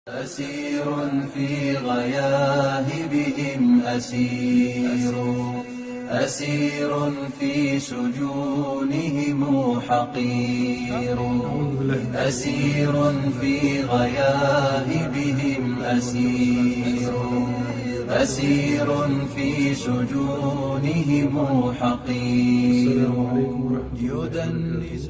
أسير في غياهبهم أسير في سجونهم حقير أسير في غياهبهم أسير في سجونهم حقير يدنس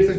8th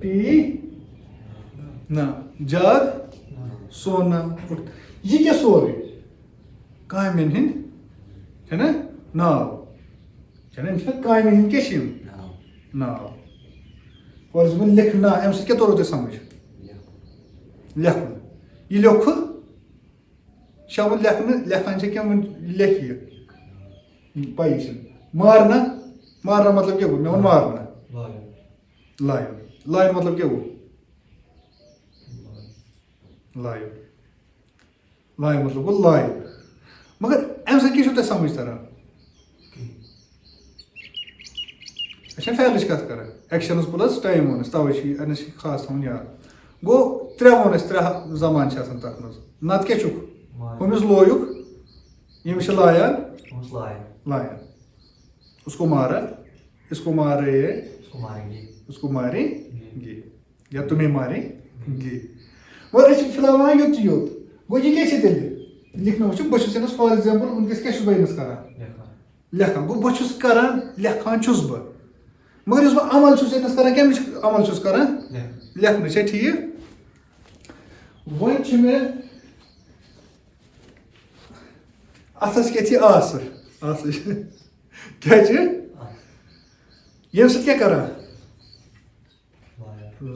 پی نا جاگ سونا اٹھ یہ کیا سورُے کامٮ۪ن ہٕنٛدۍ چھنا ناو چھنا یِم چھنا کامٮ۪ن ہٕنٛدۍ کیٛاہ چھِ یِم ناو فار ایگزامپل لِکھنا اَمہِ سۭتۍ کیٛاہ توٚرو تۄہہِ سمجھ لیکھُن یہِ لیوٚکھٕ شامَن لیکھنہٕ لیکھان چھِ کیٚنٛہہ وۄنۍ لیکھِ یہِ پَیی چھِنہٕ مارنا مارنا مطلب کیٛاہ گوٚو مےٚ ووٚن مارنا لایُن لایُن مطلب کیٛاہ گوٚو لایُن لایُن مطلب گوٚو لایُن مگر اَمہِ سۭتۍ کیٛاہ چھُو تۄہہِ سمجھ تران أسۍ چھِنہٕ فعلٕچ کَتھ کران ایٚکشنٕز پٕلس ٹایم ووٚن اَسہِ تَوَے چھِ یہِ چھِ خاص تھاوُن یاد گوٚو ترٛےٚ ووٚن اَسہِ ترٛےٚ زمان چھِ آسان تَتھ منٛز نَتہٕ کیٛاہ چھُکھ ہُمِس لویُکھ ییٚمِس چھِ لایان لایان اس کو مارا اس کو مارے اس کو مارے گے یا تمہیں مارے گے مگر أسۍ چھِ فِلحال وَنان یوٚتُے یوت گوٚو یہِ کیٛاہ چھِ تیٚلہِ لیکھنہٕ وٕچھو بہٕ چھُس أمِس فار ایٚگزامپٕل وٕنکیٚس کیٛاہ چھُس بہٕ أمِس کران لیکھان گوٚو بہٕ چھُس کران لیکھان چھُس بہٕ مگر یُس بہٕ عمل چھُس أمِس کران کَمِچ عمل چھُس کران لیکھنہٕ چھا ٹھیٖک وۄنۍ چھُ مےٚ اَتھس کیٛاہ چھِ آسہٕ کیٛاہ چھِ ییٚمہِ سۭتۍ کیٛاہ کران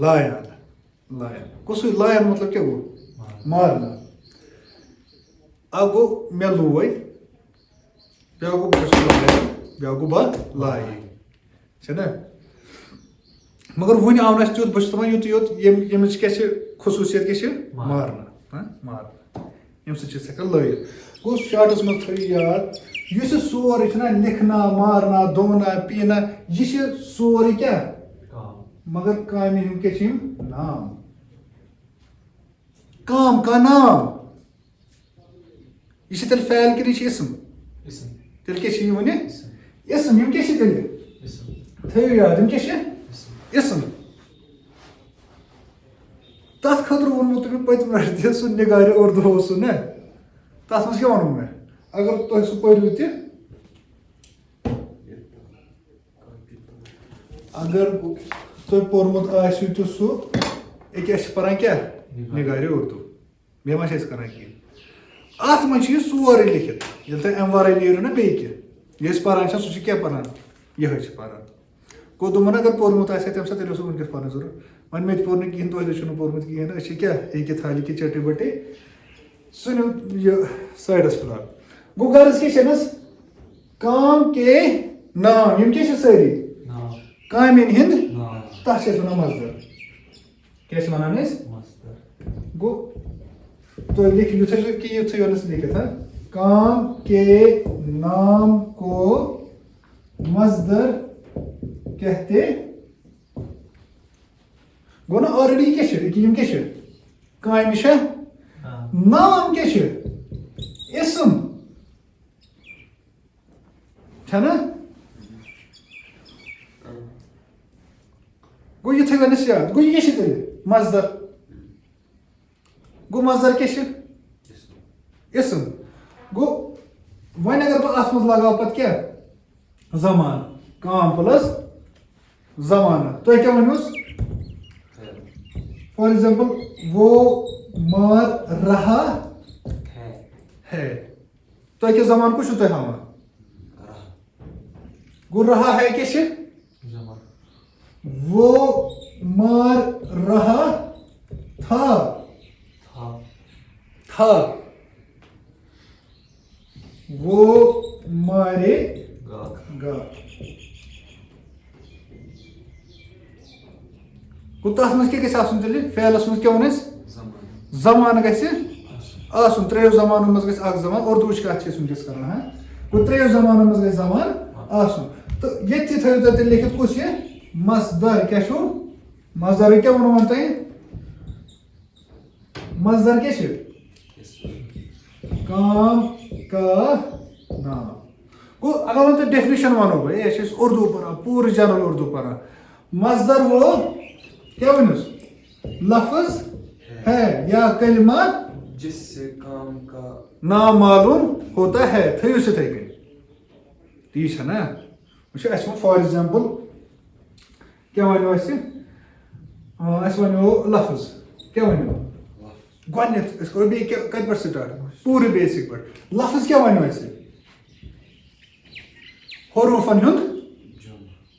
لایان لایان کُسُے لایان مطلب کیٛاہ گوٚو مارنا اکھ گوٚو مےٚ لوے بیٛاکھ گوٚو بہٕ چھُس لایان بیٛاکھ گوٚو بہٕ لایہِ چھنا مگر وُنہِ آو نہٕ اَسہِ تیُتھ بہٕ چھُس دَپان یُتُے یوت ییٚمِچ کیٛاہ چھِ خصوٗصیت کیٛاہ چھِ مارنا مارنا ییٚمہِ سۭتۍ چھِ أسۍ ہٮ۪کان لٲیِتھ گوٚو شاٹَس منٛز تھٲیِو یاد یُس یہِ سورُے چھُنہ لیکھنا مارنا دھونا پینا یہِ چھِ سورُے کیٛاہ مگر کامہِ ہٕنٛدۍ کیٛاہ چھِ یِم نام کام کانٛہہ نام یہِ چھِ تیٚلہِ فعل کِنہٕ یہِ چھِ اِسم تیٚلہِ کیٛاہ چھِ یہِ وَنہِ اِسم یِم کیٛاہ چھِ تیٚلہِ تھٲیِو یاد یِم کیٛاہ چھِ اِسم تَتھ خٲطرٕ ووٚنمو تۄہہِ مےٚ پٔتمہِ لَٹہِ تہِ سُہ نِگارِ اُردو اوس سُہ نا تَتھ منٛز کیٛاہ ووٚنوٕ مےٚ اگر تۄہہِ سُہ پٔرِو تہِ اگر تۄہہِ پوٚرمُت آسِوٕ تہِ سُہ أکیٛاہ أسۍ چھِ پَران کیٛاہ نِگارِ اُردو بیٚیہِ ما چھِ أسۍ کَران کینٛہہ اَتھ منٛز چھِ یہِ سورُے لیکھِتھ ییٚلہِ تۄہہِ اَمہِ وَرٲے نیرِو نا بیٚیہِ کینٛہہ یہِ أسۍ پَران چھِ سُہ چھِ کیٛاہ پَران یِہوٚے چھِ پَران گوٚو دوٚپمَو اگر پوٚرمُت آسہِ ہا تَمہِ ساتہٕ تیٚلہِ اوس وٕنکٮ۪س پَرنٕچ ضوٚرتھ وۄنۍ مےٚ تہِ پوٚر نہٕ کِہیٖنۍ تۄہہِ تہِ چھُنہٕ پوٚرمُت کِہیٖنۍ نہٕ أسۍ چھِ کیٛاہ ایکے تھالہِ کی چٹے بٹے ژھٕنِو یہِ سایڈَس فِلحال گوٚو غرض کیٛاہ چھِ أمِس کام کے نام یِم کیٛاہ چھِ سٲری کامٮ۪ن ہِنٛدۍ تَتھ چھِ أسۍ وَنان مَزدَر کیٛاہ چھِ وَنان أسۍ گوٚو تُہۍ لیکھِو یہِ تھٲیزیو کہِ یہِ تھٲیِو أمِس لیکھِتھ کام کے نام کو مزدر کہتے گوٚو نا آلریڈی یہِ کیٛاہ چھِ ییٚکیٛاہ یِم کیٛاہ چھِ کامہِ چھا نام کیٛاہ چھِ اِسم چھنا گوٚو یہِ تھٲیِو أمِس یاد گوٚو یہِ کیٛاہ چھِ تیٚلہِ مزدر گوٚو مزدر کیٛاہ چھِ اِسم گوٚو وۄنۍ اگر بہٕ اَتھ منٛز لگاو پَتہٕ کیٛاہ زمان کام پٕلس زمانہ تۄہہِ کیٛاہ ؤنۍوُس فار ایٚگزامپل وہ مار رہا ہے تۄہہِ کیٛاہ زمان کُس چھُو تۄہہِ ہاوان گوٚو رہا ہے کیٛاہ چھِ وہ مار رہا تھا وہ مارے گا گوٚو تَتھ منٛز کیٛاہ گژھِ آسُن تیٚلہِ فعلَس منٛز کیٛاہ ووٚن اَسہِ زمانہٕ گژھِ آسُن ترٛیٚیو زمانو منٛز گژھِ اکھ زمان اُردوٕچ کَتھ چھِ أسۍ وٕنکٮ۪س کران گوٚو ترٛیٚیو زمانو منٛز گژھِ زمان آسُن تہٕ ییٚتہِ تہِ تھٲیِو تُہۍ تیٚلہِ لیکھِتھ کُس یہِ مزدر کیٛاہ چھُو مزدر کیٛاہ ووٚنوٕ وۄنۍ تۄہہِ مزدر کیٛاہ چھِ کام کا نام گوٚو اگر وۄنۍ تۄہہِ ڈیفنِشن وَنو بہٕ أسۍ چھِ اُردو پَران پوٗرٕ جنرل اُردو پَران مزدر وہ کیٛاہ ؤنِوُس لفظ ہے یا کلمہ جس سے کام کا نام معلوم ہوتا ہے تھٲیِوُس یِتھَے کٔنۍ تی چھا نا وٕچھو اَسہِ ووٚن فار ایٚگزامپٕل کیٛاہ وَنیو اَسہِ اس ونیو لفظ کیا ونیو گۄڈنیٚتھ أسۍ کرو بیٚیہِ کتہِ پٮ۪ٹھ سٹارٹ پوٗرٕ بیسِک پٮ۪ٹھ لفظ کیٛاہ ونیو اَسہِ حروٗفن ہُنٛد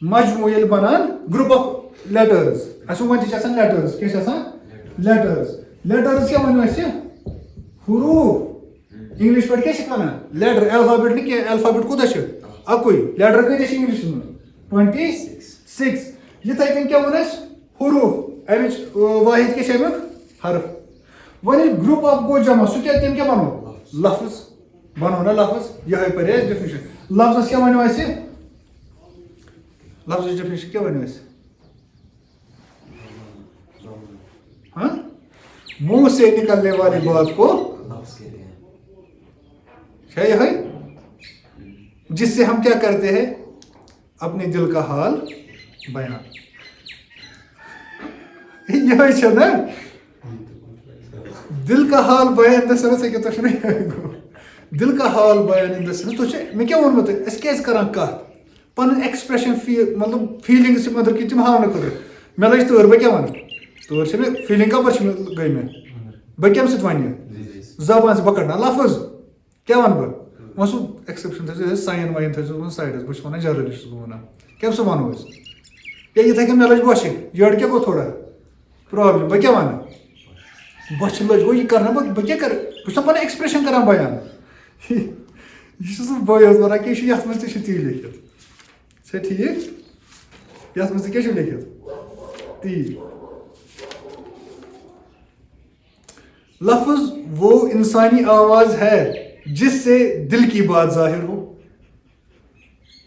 مجموٗع ییٚلہِ بنان گروپ آف لیٹٲرٕز اَسہِ ووٚن وۄنۍ تہِ چھِ آسان لیٹٲرٕز کیٛاہ چھِ آسان لیٹٲرٕز لیٹٲرٕز کیٛاہ ونیو اَسہِ حروٗف انگلش پٲٹھۍ کیٛاہ چھِکھ وَنان لیٹر ایلفابیٹ نہٕ کینٛہہ ایلفابیٹ کوٗتاہ چھُ اَکُے لیٹر کۭتیاہ چھِ انگلشس منٛز 26 یِتھٕے کٔنۍ کیٛاہ ووٚن اَسہِ حروٗف اَمِچ واحد کیٛاہ چھِ امیُک حرف وۄنۍ ییٚلہِ گروپ آف گوٚو جمع سُہ کیٛاہ تِم کیٛاہ بنو لفظ بنو نا لفظ یِہے پرے اَسہِ ڈیفنِشن لفظس کیٛاہ ونیو اَسہِ لفظٕچ ڈیفنِشن کیٛاہ ونیو اَسہِ منہ سے نکلنے والی بات کو ہے یہ جس سے ہم کیا کرتے ہیں اپنے دل کا حال بیان یہ نا دل کا حال بیان دس دل کا حال بیان دس میں کیا وونمت اس کیازِ کران کتھ پنن ایکسپریشن مطلب فیلنگس مدر کی تم ہاونہٕ خٲطرٕ مےٚ لٔج تٲر بہٕ کیٛاہ وَنہٕ تٲر چھِ مےٚ فیلنگ کپٲرۍ چھِ مےٚ گٔے مےٚ بہٕ کَمہِ سۭتۍ وَنہٕ یہِ زبان سۭتۍ بہٕ کَڑنا لفظ کیٛاہ وَنہٕ بہٕ وۄنۍ سُہ ایکسیپشن تھٲیزیو ساین واین تھٲیزیو سایڈس بہٕ چھُس وَنان جنرلی چھُس بہٕ وَنان کَمہِ سۭتۍ وَنو أسۍ یا یِتھٕے کٔنۍ مےٚ لٔج بۄچھِ یٔڈ کیٛاہ گوٚو تھوڑا پرابلم بہٕ کیٛاہ وَنہٕ بۄچھِ لٔج گوٚو یہِ کرنا بہٕ کیٛاہ کرٕ بہٕ چھُس نا پنٕنۍ ایکسپریشن کران بیان یہِ چھُس نہٕ بٲے یوت وَنان کینٛہہ یہِ چھُ یتھ منٛز تہِ چھُ تی لیکھِتھ چھا ٹھیٖک یتھ منٛز تہِ کیٛاہ چھُ لیکھِتھ تی لفظ وہ انسانی آواز ہے جس سے دل کی بات ظاہر ہو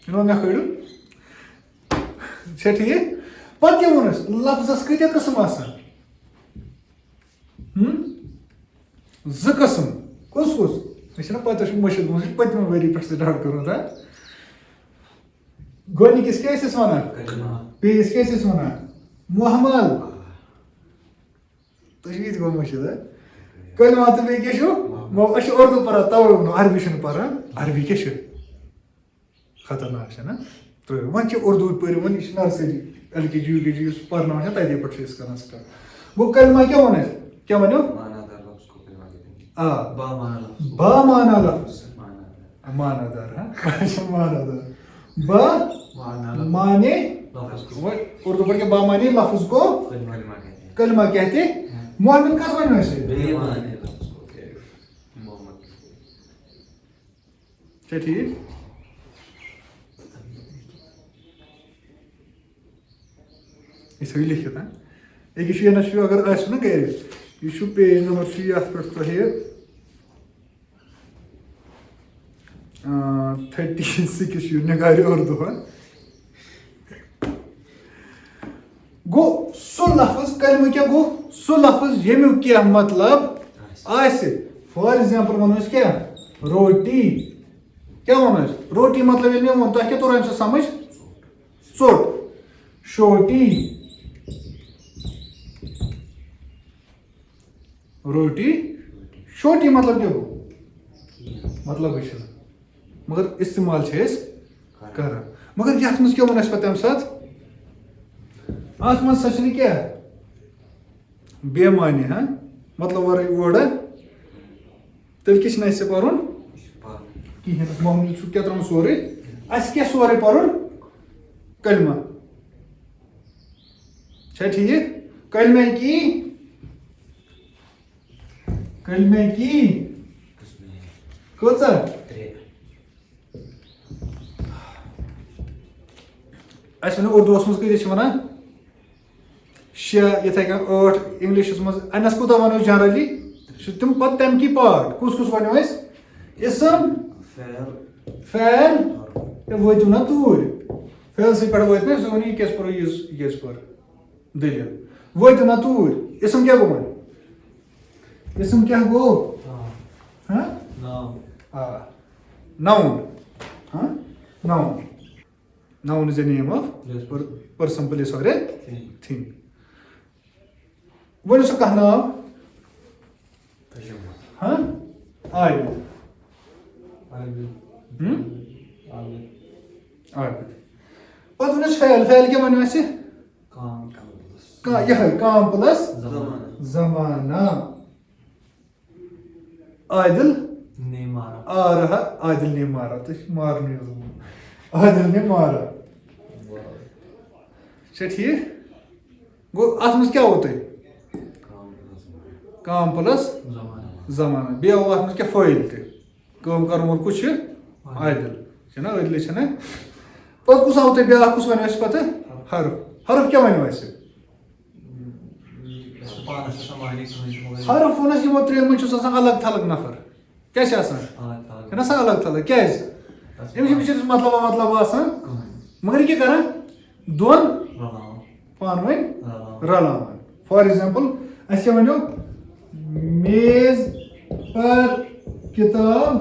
مےٚ کھٲڑِو چھا ٹھیٖک پتہٕ کیٛاہ ووٚن اَسہِ لفظس کۭتیاہ قٕسم آسان زٕ قٕسم کُس کُس مےٚ چھَنہ پتہ چھُ مٔشِد گوٚمُت پٔتمہِ ؤری پٮ۪ٹھ سٹارٹ کوٚرمُت گۄڈنِکِس کیٛاہ ٲسۍ أسۍ وَنان بیٚیِس کیٛاہ ٲسۍ أسۍ وَنان محمل تُہۍ چھِو یہِ تہِ گوٚو مٔشِد کلمہ تہٕ بیٚیہِ کیٛاہ چھُ أسۍ چھِ اردوٗ پران تَوے ووٚنوٕ عربی چھِنہٕ پران عربی کیٛاہ چھُ خطرناک چھےٚ نا ترٛٲیِو وۄنۍ چھِ اردوٗ پٔرِو وۄنۍ یہِ چھِ نرسری ایل کے جی یوٗ کے جی یُس پرناوان چھِ تَتے پٮ۪ٹھ چھِ أسۍ کران سٹارٹ گوٚو کلمہ کیٛاہ ووٚن اَسہِ کیٛاہ وَنیو آ بامانا لفظ مانا دار مانا دار با مانے اردو پٲٹھۍ کیٛاہ بامانے لفظ کو کلمہ کہتے محمد کتھ ونیو اَسہِ چھا ٹھیٖک یہِ تھٲیِو لیکھِتھ أکِس چھُ یَنس چھُ اگر آسِوٕ نا گرِ یہِ چھُ پیج نمبر چھُ یتھ پٮ۪ٹھ تۄہہِ 36 چھُ نِگارِ اردوٗ گوٚو سُہ لفظ کلمہٕ کیٛاہ گوٚو سُہ لفظ ییٚمیُک کینٛہہ مطلب آسہِ فار ایگزامپل ونو أسۍ کیٛاہ روٹی کیٛاہ وَنو أسۍ روٹی مطلب ییٚلہِ مےٚ ووٚن تۄہہِ کیٛاہ توٚر اَمہِ سۭتۍ سمجھ ژوٚٹ شوٹی روٹی شوٹی مطلب کیٛاہ گوٚو مطلبٕے چھُنہٕ مگر استعمال چھِ أسۍ کران مگر یتھ منٛز کیٛاہ ووٚن اَسہِ پتہٕ تَمہِ ساتہٕ اتھ منٛز سا چھِنہٕ کیٛاہ بے معنی مطلب ورٲے وٲڑا تیٚلہِ کیٛاہ چھُنہٕ اَسہِ پرُن کِہیٖنۍ محمد چھُ کیٛاہ ترٛوومُت سورُے اَسہِ کیٛاہ سورُے پرُن کلمہ چھا ٹھیٖک کلمہ کی کۭژاہ اَسہِ ؤنِو اردوٗوس منٛز کۭتیاہ چھِ وَنان 6 یِتھَے کٔنۍ 8 اِنگلِشَس منٛز اَنٮ۪س کوٗتاہ وَنو جنرلی چھُ تِم پَتہٕ تَمہِ کی پارٹ کُس کُس وَنیو اَسہِ اِسم فعل وٲتِو نا توٗرۍ فعلسٕے پٮ۪ٹھ وٲتۍ نا سُہ وَنہِ یہِ کیٛازِ پوٚر یہِ کیٛازِ پوٚر دٔلیٖل وٲتِو نا توٗرۍ اِسم کیٛاہ گوٚو وۄنۍ اِسم کیٛاہ گوٚو noun noun is a name of person place or a thing what is ka naam عابد پتہٕ ووٚن اَسہِ فعل کیٛاہ وَنیو اَسہِ یہ کام پلس زمانہ زمانہ. عادل نہیں مارا. آ رہا عادل نے مارا تو مارنے عادل نے مارا. اچھا ٹھیک گو ات مز کیا ہوتا ہے کام پلس زمانہ. زمانہ بیٚیہِ آو اتھ منٛز کیٛاہ فٲیدٕ تہِ کٲم کرن وول کُس چھُ عادل چھُنہ عٲدلٕے چھُنہ پتہٕ کُس آو تۄہہِ بیٛاکھ کُس ونیو اَسہِ پتہٕ حرف حرف کیٛاہ ونیو اَسہِ پانس آسان معنی سمجھ مگر حرف ووٚن اَسہِ یِمو ترٛیٚیو منٛز چھُس آسان الگ تھلگ نفر کیٛاہ چھِ آسان الگ تھلگ. چھُنہ آسان الگ تھلگ کیٛازِ أمِس چھُ بِچٲرِس مطلب آسان مگر یہِ کیٛاہ کران دۄن رلاوان. پانہٕ ؤنۍ رلاوان. رلاوان. فار ایگزامپل اَسہِ کیٛاہ ونیو میز پر کتاب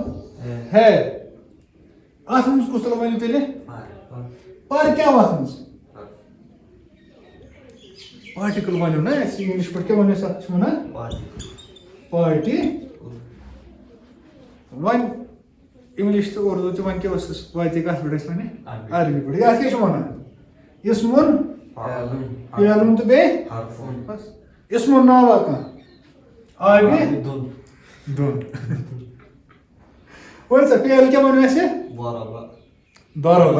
ہے اتھ منٛز کُس تیٚلہِ ؤنِو تیٚلہِ پر کیٛاہ آو اتھ منٛز پارٹِکل ونیو نا اَسہِ انگلش پٲٹھۍ کیٛاہ ونیو أسۍ اتھ چھِ ونان پارٹی وۄنۍ انگلش تہٕ اردوٗ تہِ وۄنۍ کیٛاہ اوس اَسہِ واتے کتھ پٮ۪ٹھ اَسہِ وَنہِ عربی پٲٹھۍ یتھ کیٛاہ چھِ ونان اسمُن فعلُن تہٕ بیٚیہِ حرفون بس اسمُن ناوا کانٛہہ آبہِ دون. دۄن وۄنۍ سا فعل کیٛاہ ونیو اَسہِ ضربا. ضرب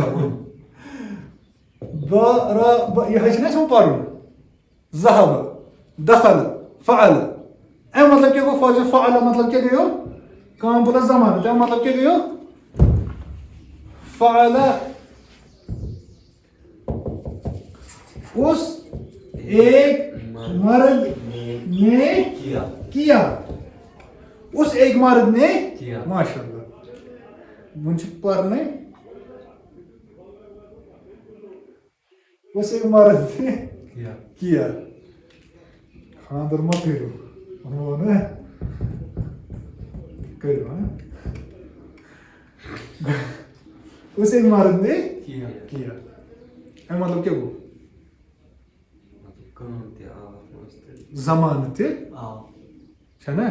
ضرب یہِ حظ چھُنہ اَسہِ وۄنۍ پرُن ذهب دخل فعل اَمیُک مطلب کیٛاہ گوٚو فعل مطلب کیٛاہ گٔیو کام پلس زمانہٕ تَمیُک مطلب کیٛاہ گٔیو فعل اس ایک مرد نے کیا اس ایک مرد نے کیا. ماشاء اللہ وۄنۍ چھُ پرنے اس ایک مرد نے کیا. کیا خاندر ما کٔرِو ہو نا کٔرِو ہاں اس ایک مرد نے کیا. کیا اَمیُک مطلب کیٛاہ گوٚو کٲم تہِ آو اتھ منٛز تہِ زمانہٕ تہِ آو. چھنا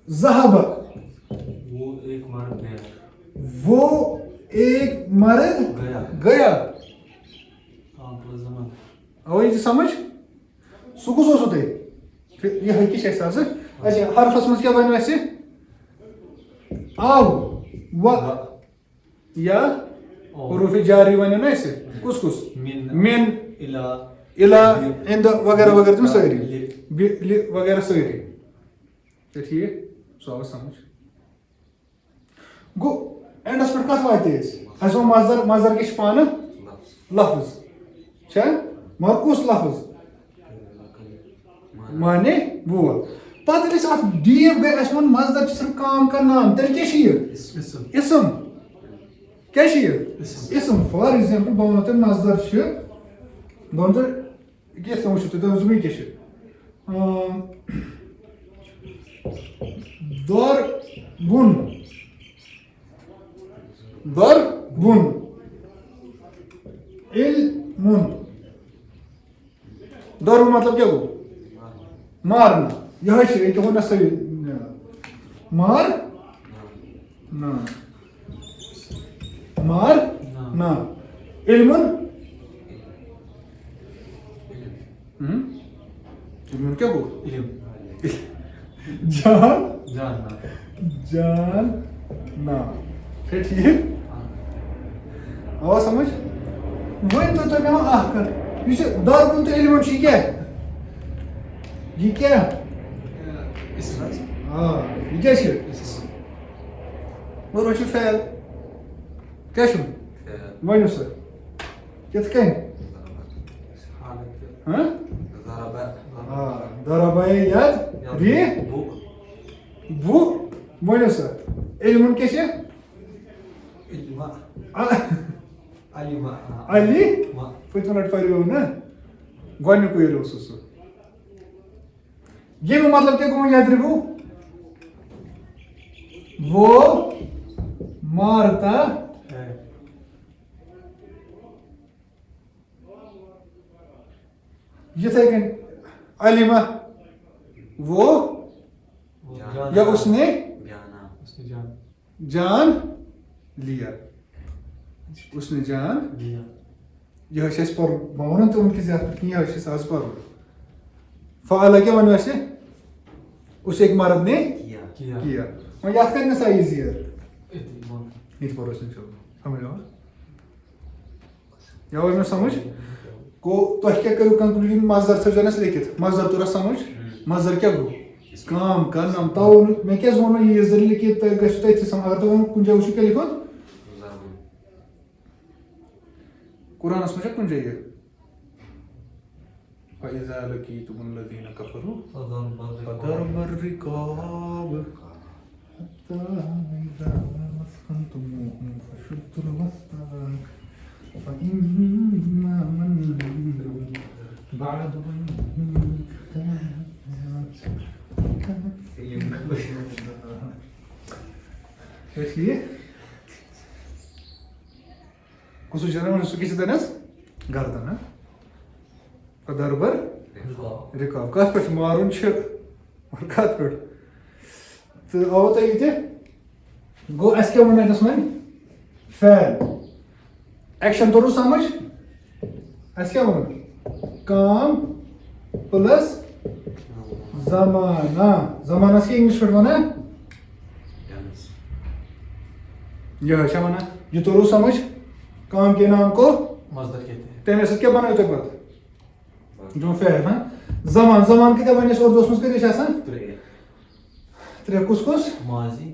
ذهب وہ ایک مرد گیا. وہ ایک مرد گیا. گیا کام پلس زمانہ. اَوَے چھِ سمجھ سُہ کُس اوسوٕ تۄہہِ یہِ ہیٚکہِ چھِ اَسہِ آزٕ اچھا حرفس منٛز کیٛاہ بنیو اَسہِ آو و یا حروفِ جاری ونیو نا اَسہِ کُس کُس من الا الا اِند وغیرہ وغیرہ تِم سٲری لِ. لِ وغیرہ سٲری چھا ٹھیٖک سُہ آو سمجھ گوٚو اینڈس پٮ۪ٹھ کتھ واتے أسۍ اَسہِ ووٚن مزدر کیٛاہ چھُ پانہٕ لفظ چھا مگر کُس لفظ معنی وول پتہٕ ییٚلہِ أسۍ اتھ ڈیٖپ گٔے اَسہِ ووٚن مزدر چھِ صرف کام کا نام تیٚلہِ کیٛاہ چھِ یہِ اسم. اسم کیٛاہ چھِ یہِ اسم فار ایگزامپل بہٕ ونو تۄہہِ مزدر چھِ بہٕ ونو تۄہہِ یِتھ کٔنۍ وٕچھِو تُہۍ دٔپِو مےٚ کیٛاہ چھِ ضربُن ضربُن علمُن ضربُن مطلب کیٛاہ گوٚو مارنا یِہوٚے چھِ ییٚتہِ ووٚن مےٚ صحیح مارنا مارنا علمُن علمُن کیٛاہ گوٚو علم. جاننا. جاننا چھا ٹھیٖک آوا سمجھ وۄنۍ تُہۍ مےٚ وۄنۍ اکھ کتھ یُس یہِ ضربُن تہٕ علمُن چھُ یہِ کیٛاہ اسم. یہِ کیٛاہ چھِ اور چھُ فعل کیٛاہ چھُ ؤنِو سا کِتھ کٔنۍ حالت. ضربَ ید ری بُ ؤنِو سا علمُن کیٛاہ چھِ علما. علما. علی پٔتمہِ لٹہِ پریو نا گۄڈنیُکُے ییٚلہِ اوسُس سُہ ییٚمیُک مطلب کیٛاہ گوٚو یدرِبوٗ وہ مارتا ہے. یِتھَے کٔنۍ علیمہ وہ یا اس نے اس نے جان جان لیا اس نے جان لیا. یہ چھِ اَسہِ پَرُن بہٕ وَنو تُہُنٛد کہِ زیادٕ پٲٹھۍ کِہیٖنۍ یہِ چھِ اَسہِ آز پَرُن فعلا کیٛاہ وَنو اَسہِ اُس ایک مرد نے کیا کیا کیا وۄنۍ یَتھ کَتہِ نَسا یہِ زیر اتنی مان ییٚتہِ پَرو أسۍ اِنشاء اللہ سمجھ آو یہِ آو مےٚ سمجھ گوٚو تۄہہِ کیٛاہ کٔرِو کَنکلوٗجن مَزدَر تھٲیزیو نہٕ اَسہِ لیکھِتھ مَزدَر توٚر سمجھ مَزدَر کیٛاہ گوٚو کٲم کَرنَم تَوَے ووٚنُے مےٚ کیٛازِ ووٚنوٕ یہِ ضروٗری کہِ تۄہہِ گژھِو تٔتھی سمجھ اگر تۄہہِ وۄنۍ کُنہِ جایہِ وٕچھِو کیٛاہ لیکھُن قرآنَس منٛز چھا کُنہِ جایہِ یہِ فَإِذَا لَقِيتُمُ الَّذِينَ كَفَرُوا فَضَرْبَ الرِّقَابِ حَتَّى إِذَا أَثْخَنْتُمُوهُمْ فَشُدُّوا الْوَثْقَ فَإِمَّا مَنًّا بَعْدُ Actually, کُسُے چھُ وَنان سُہ کیٛاہ چھِ تَنَس گردن فَضَرْبَ الرِّقَابِ کَتھ پٮ۪ٹھ مارُن چھُ اور کَتھ پٮ۪ٹھ تہٕ آووٕ تۄہہِ یہِ تہِ گوٚو اَسہِ کیٛاہ ووٚن اَتٮ۪س وۄنۍ فعل ایکشن توٚرُو سمجھ اَسہِ کیٛاہ ووٚن کام پٕلس زمانہ زمانس کیٛاہ اِنگلِش پٲٹھۍ وَنان یِہوٚے چھا وَنان یہِ توٚرُو سمجھ کام کے نام کو مصدر کہتے ہیں تَمے سۭتۍ کیٛاہ بَنٲیِو تۄہہِ پَتہٕ جو فعل ہاں زمان زمان کۭتیاہ وَنہِ اَسہِ اُردوٗوَس منٛز کۭتیاہ چھِ آسان ترٛےٚ کُس کُس ماضی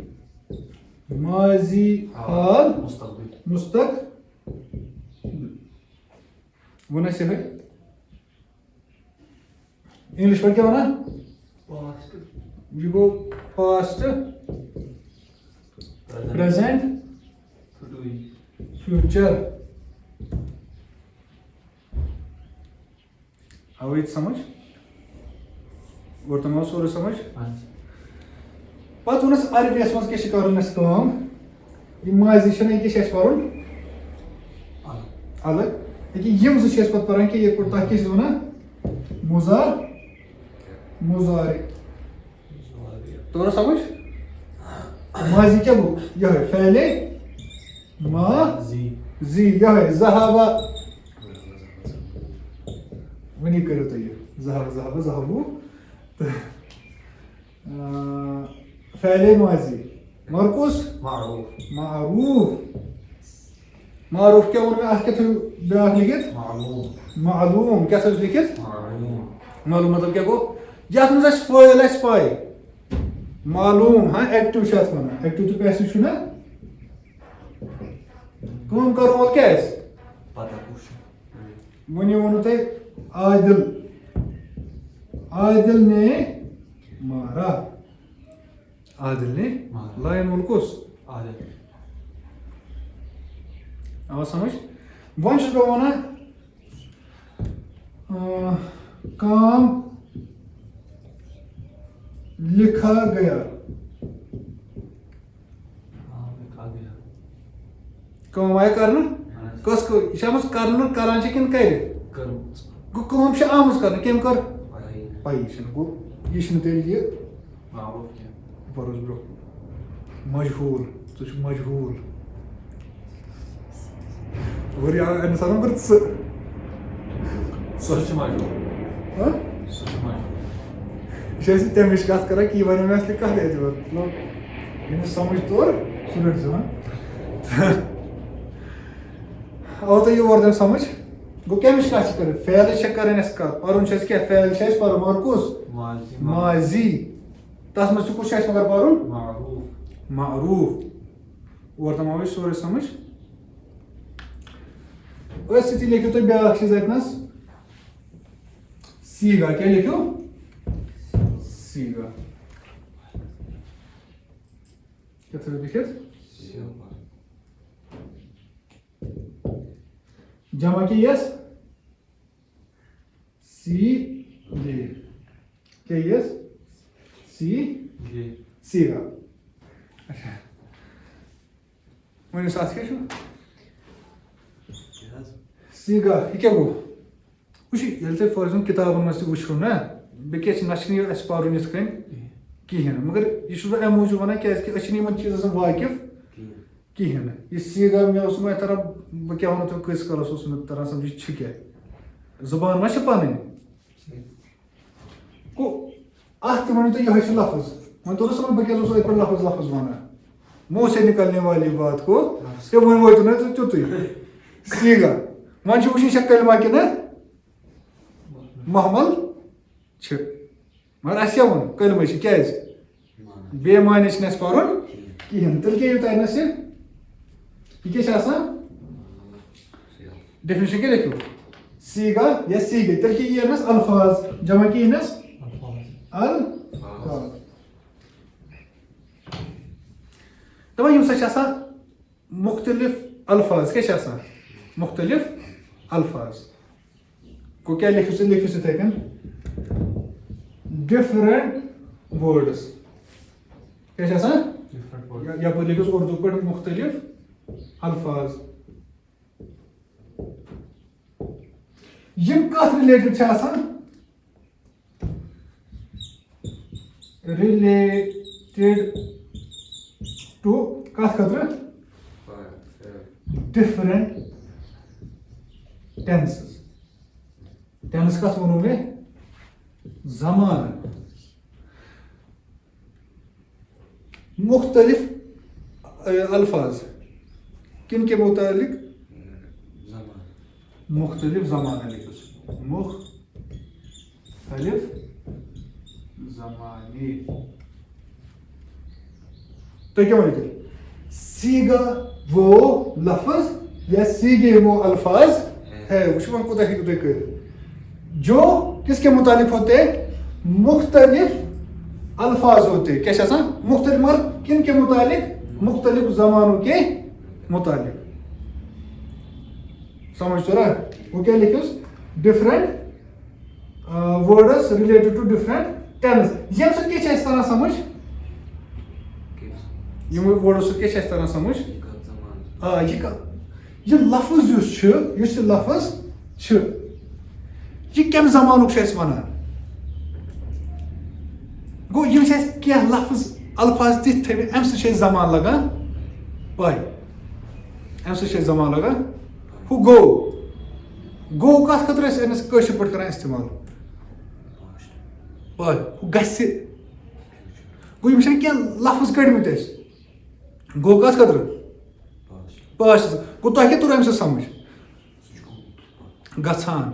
ماضی حال مستقبل مستقبل ووٚن اَسہِ یِہوٚے اِنگلِش پٲٹھۍ کیٛاہ وَنان past یہِ گوٚو پاسٹ پرٛٮ۪زنٛٹ فیوٗچر آو ییٚتہِ سمجھ اور تِم آو سورُے سمجھ پَتہٕ ووٚن اَسہِ عربِیَس منٛز کیٛاہ چھِ کَرُن اَسہِ کٲم یہِ ماضی چھُنہ یہِ کیٛاہ چھِ اَسہِ پَرُن الگ ییٚکیٛاہ یِم زٕ چھِ اَسہِ پَتہٕ پَران کہِ یِتھ پٲٹھۍ تَتھ کیٛاہ چھِ وَنان مُزارِ توٚر سمجھ ماضی کیٛاہ گوٚو یِہوٚے فعلے ماضی یِہوٚے ذہابا وٕنی کٔرِو تُہۍ یہِ ذہبوٗ تہٕ فعلے ماضی مگر کُس معروٗف کیٛاہ ووٚن مےٚ اَتھ کیٛاہ تھٲیِو بیٛاکھ لیکھِتھ معلوٗم کیٛاہ تھٲیوُس لیکھِتھ معلوٗم مطلب کیٛاہ گوٚو یَتھ منٛز اَسہِ فٲیِل آسہِ پَے معلوٗم ہاں ایکٹِو چھِ اَتھ وَنان ایکٹِو تہٕ پیسِو چھُنہ کٲم کَرُن وول کیٛاہ آسہِ وٕنی ووٚنوُ تۄہہِ عادِل نے مارا عادِل نے لایَن وول کُس آو سمجھ وۄنۍ چھُس بہٕ وَنان کام لکھا گیا کٲم آیہِ کرنہٕ کۄس کٲم یہِ چھِ آمٕژ کرنہٕ کران چھِ کِنہٕ کرِ گوٚو کٲم چھِ آمٕژ کرنہٕ کٔمۍ کٔر پَیی چھِنہٕ گوٚو یہِ چھِنہٕ تیٚلہِ یہِ پَرو أسۍ برٛونٛہہ مجہوٗل ژٕ چھُکھ مجہوٗل اور یہِ آو اِنسانَن کوٚر ژٕ یہِ چھِ أسۍ تَمِچ کَتھ کران کہِ یہِ وَنیو مےٚ اَصلی کَتھ اعتبار مطلب ییٚمِس سمجھ توٚر سُہ رٔٹۍ زِ آو تۄہہِ یور تام سمجھ گوٚو کَمِچ کَتھ چھِ کَرٕنۍ فعلٕچ چھےٚ کَرٕنۍ اَسہِ کَتھ پَرُن چھُ اَسہِ کیٛاہ فعل چھِ اَسہِ پَرُن مگر کُس ماضی تَتھ منٛز تہِ کُس چھُ اَسہِ مگر پَرُن معروٗف اور تام آو یہِ سورُے سمجھ أتھۍ سۭتی لیکھِو تُہۍ بیٛاکھ چیٖز اَتِنَس سیٖگا کیٛاہ لیکھِو سیٖگا کیٛاہ تھٲیِو لیکھِتھ جمع کیٛاہ یِیَس کیٛاہ یِیَس سیٖگا اچھا ؤنِو سا اَتھ کیٛاہ چھُ سیٖگا یہِ کیٛاہ گوٚو وٕچھِو ییٚلہِ تۄہہِ فار ایگزامپٕل کِتابَن منٛز تہِ وٕچھو نہ بیٚیہِ کیٛاہ چھِ نہ چھِنہٕ یہِ اَسہِ پَرُن یِتھ کٔنۍ کِہیٖنۍ نہٕ مگر یہِ چھُس بہٕ اَمہِ موٗجوٗب وَنان کیٛازِکہِ أسۍ چھِنہٕ یِمن چیٖزَن سۭتۍ واقِف کہین یہ سیگا مے اوس میں تران بہ کیا ونو تو کس کالس اوس میں تران سمجھ چھ کیا زبان ما چھ پنن کو ات ونو تو یہ ہے لفظ من تو سمجھ بہ کیا اوس ایک لفظ وانا منہ سے نکلنے والی بات کو یہ ون ووت نا تو تھی سیگا ون چھ وچھن شکل ما کہ نا محمل چھ مگر اس کیا ون کلمہ چھ کیاز بے معنی چھ نس پرن کہین تیل کیا یوت اینس یہ کیا ڈیفینیشن کیا لکھو سیگا یا سیگے تیل کیا یہ نس الفاظ جمع کی نس الفاظ دپان یم سا مختلف الفاظ کیا مختلف الفاظ کو کیا لکھو سے کن ڈفرنٹ ورڈس کیا یا پر لکھو اردو پہ مختلف الفاظ یم کت ریلیٹڈ ریلیٹڈ ٹو کت خطر ڈفرنٹ ٹینسز ٹینس کت ونو میں زمان مختلف الفاظ کن کے متعلق مختلف زمانے مختلف زمانے تو کیا ونو سیگا وہ لفظ یا سیگے وہ الفاظ ہے وہ کوتا ہیکو تھی جو کس کے متعلق ہوتے مختلف الفاظ ہوتے کیا مختلف مگر کن کے متعلق مختلف زمانوں کے متعلق سمجھ تو رہا وہ کیا لکھو different words related to different tense یم سب کیا اس طرح سمجھ یم ورڈس سب کیا اس طرح سمجھ یہ لفظ اس لفظ یہ کم زمانک ونان گو یم کیا لفظ الفاظ تھی تھو ام سی زمان لگان پائی ام سی زمان لگان ہو گو کت خطر امس قشر پہ کران استعمال پائی گھس گو یم کیا لفظ کڑمت گو کت خطر پاش گو تہ کیا تر ام سمجھ گھان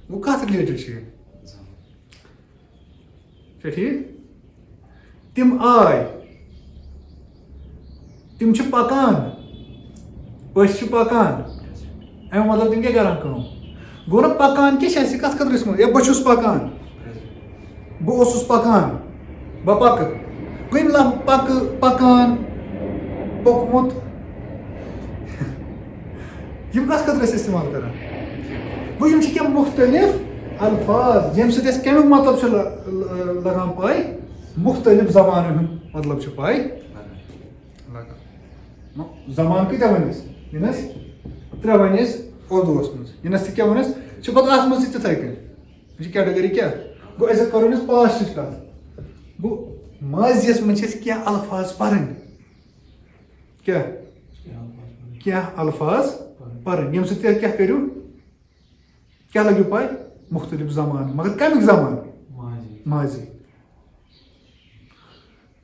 وہ کت ریلیٹڈ ٹھیک تم آئے تم پکان پش پکان امی مطلب تم کیا کران گو نا پکان کیا کت خطر اس یا بہس پکان بہس پکان بہ پک گو پک پکان پوکمت یم کت خطر استعمال کران گو یم کیا مختلف الفاظ یم سب کمیک مطلب لگان پائی مختلف زبانن ہند مطلب پائی زمان کتیا ونس ینس ترے ونس اردوس مز ینس تہ ونس پتہ ات مز تتھے کن کیٹگری کیا گو ایسے کرو نس پاسٹچ کت گو ماضیس من کیا الفاظ پرن کیا الفاظ پرن یم سب کیا کرو کیا لگو پائی مختلف زمان مگر کمیک زمان ماضی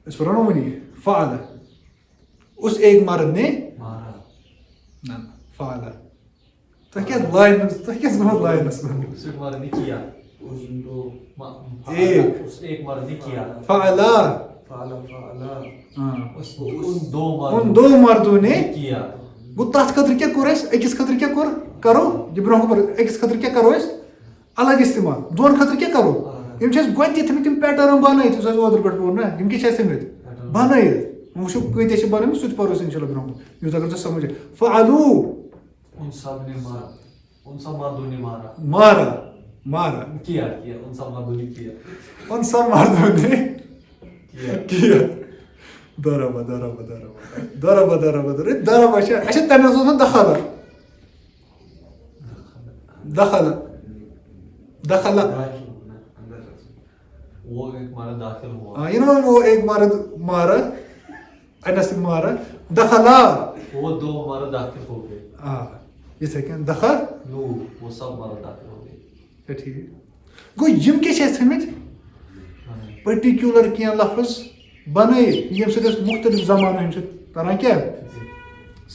اس پر ونو ونی فعل اس ایک مرد نے مارا فعل تہ کیا لائنس فعلا ان دو مردوں نے گو تر خطر کیا کور اکس خطر کیا کرو یہ برہ پر اکس خطر کیا کرو الگ استعمال دون خطر کیا کرو یم گۄڈٕ تھٲیمٕتۍ تِم پیٹرن بنٲیِتھ یُس اَسہِ اوترٕ پٮ۪ٹھ پوٚر نا یم کیٛاہ چھِ تھٲیمٕتۍ بنٲیِتھ وۄنۍ وٕچھو کۭتیاہ چھِ بنٲیمٕتۍ سُہ تہِ پَرو أسۍ اِنشاء اللہ برونٛہہ کُن یوٗتاہ اگر ژےٚ سمجھ فعلوٗ ان سب نے ان سب مردوں نے مارا کیا ان سب مردوں نے کیا ان سب مردوں نے کیا ضرب اچھا تمہِ اوس وَنان دخل وہ ایک مارا داخل ہوا. ہاں یہ وہ ایک مارا انس مارا دخلا وہ 2 مارا داخل ہو گئے. ہاں یتھے کن دخل نو وہ سب مارا داخل ہو گئے. ٹھیک گو یم کیا تھمت پرٹیکولر کی لفظ بنائت یم سب مختلف زمانہ تران کیا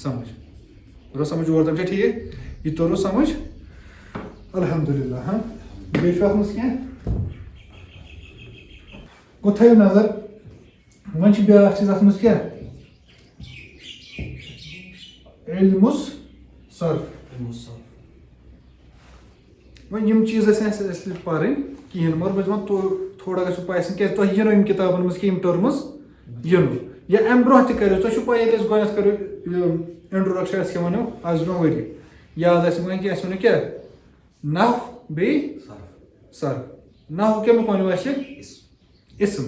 سمجھ تر سمجھ اور تم ٹھیک یہ تور سمجھ الحمدللہ. ہاں بیچ ات مز کی گو تھو نظر ون بیاا چیز ات مز کیا علم الصرف. وۄنۍ یِم چیٖز ٲسۍ نہٕ اَسہِ پَرٕنۍ کِہیٖنۍ مگر بہٕ چھُس دَپان تھوڑا گژھِو پَے آسٕنۍ کیٛازِ تۄہہِ یِنو یِم کِتابَن منٛز کینٛہہ یِم ٹٔرمٕز یِنو یا اَمہِ برونٛہہ تہِ کٔرِو تۄہہِ چھُو پَے ییٚلہِ أسۍ گۄڈنٮ۪تھ کَرو یہِ اِنٹرٛوڈَکشَن اَسہِ کیٛاہ وَنو آز برونٛہہ ؤری یاد آسہِ وۄنۍ کہِ اَسہِ وَنو کیٛاہ نحو بیٚیہِ صرف نحو کَمیُک وَنو اَسہِ اِسم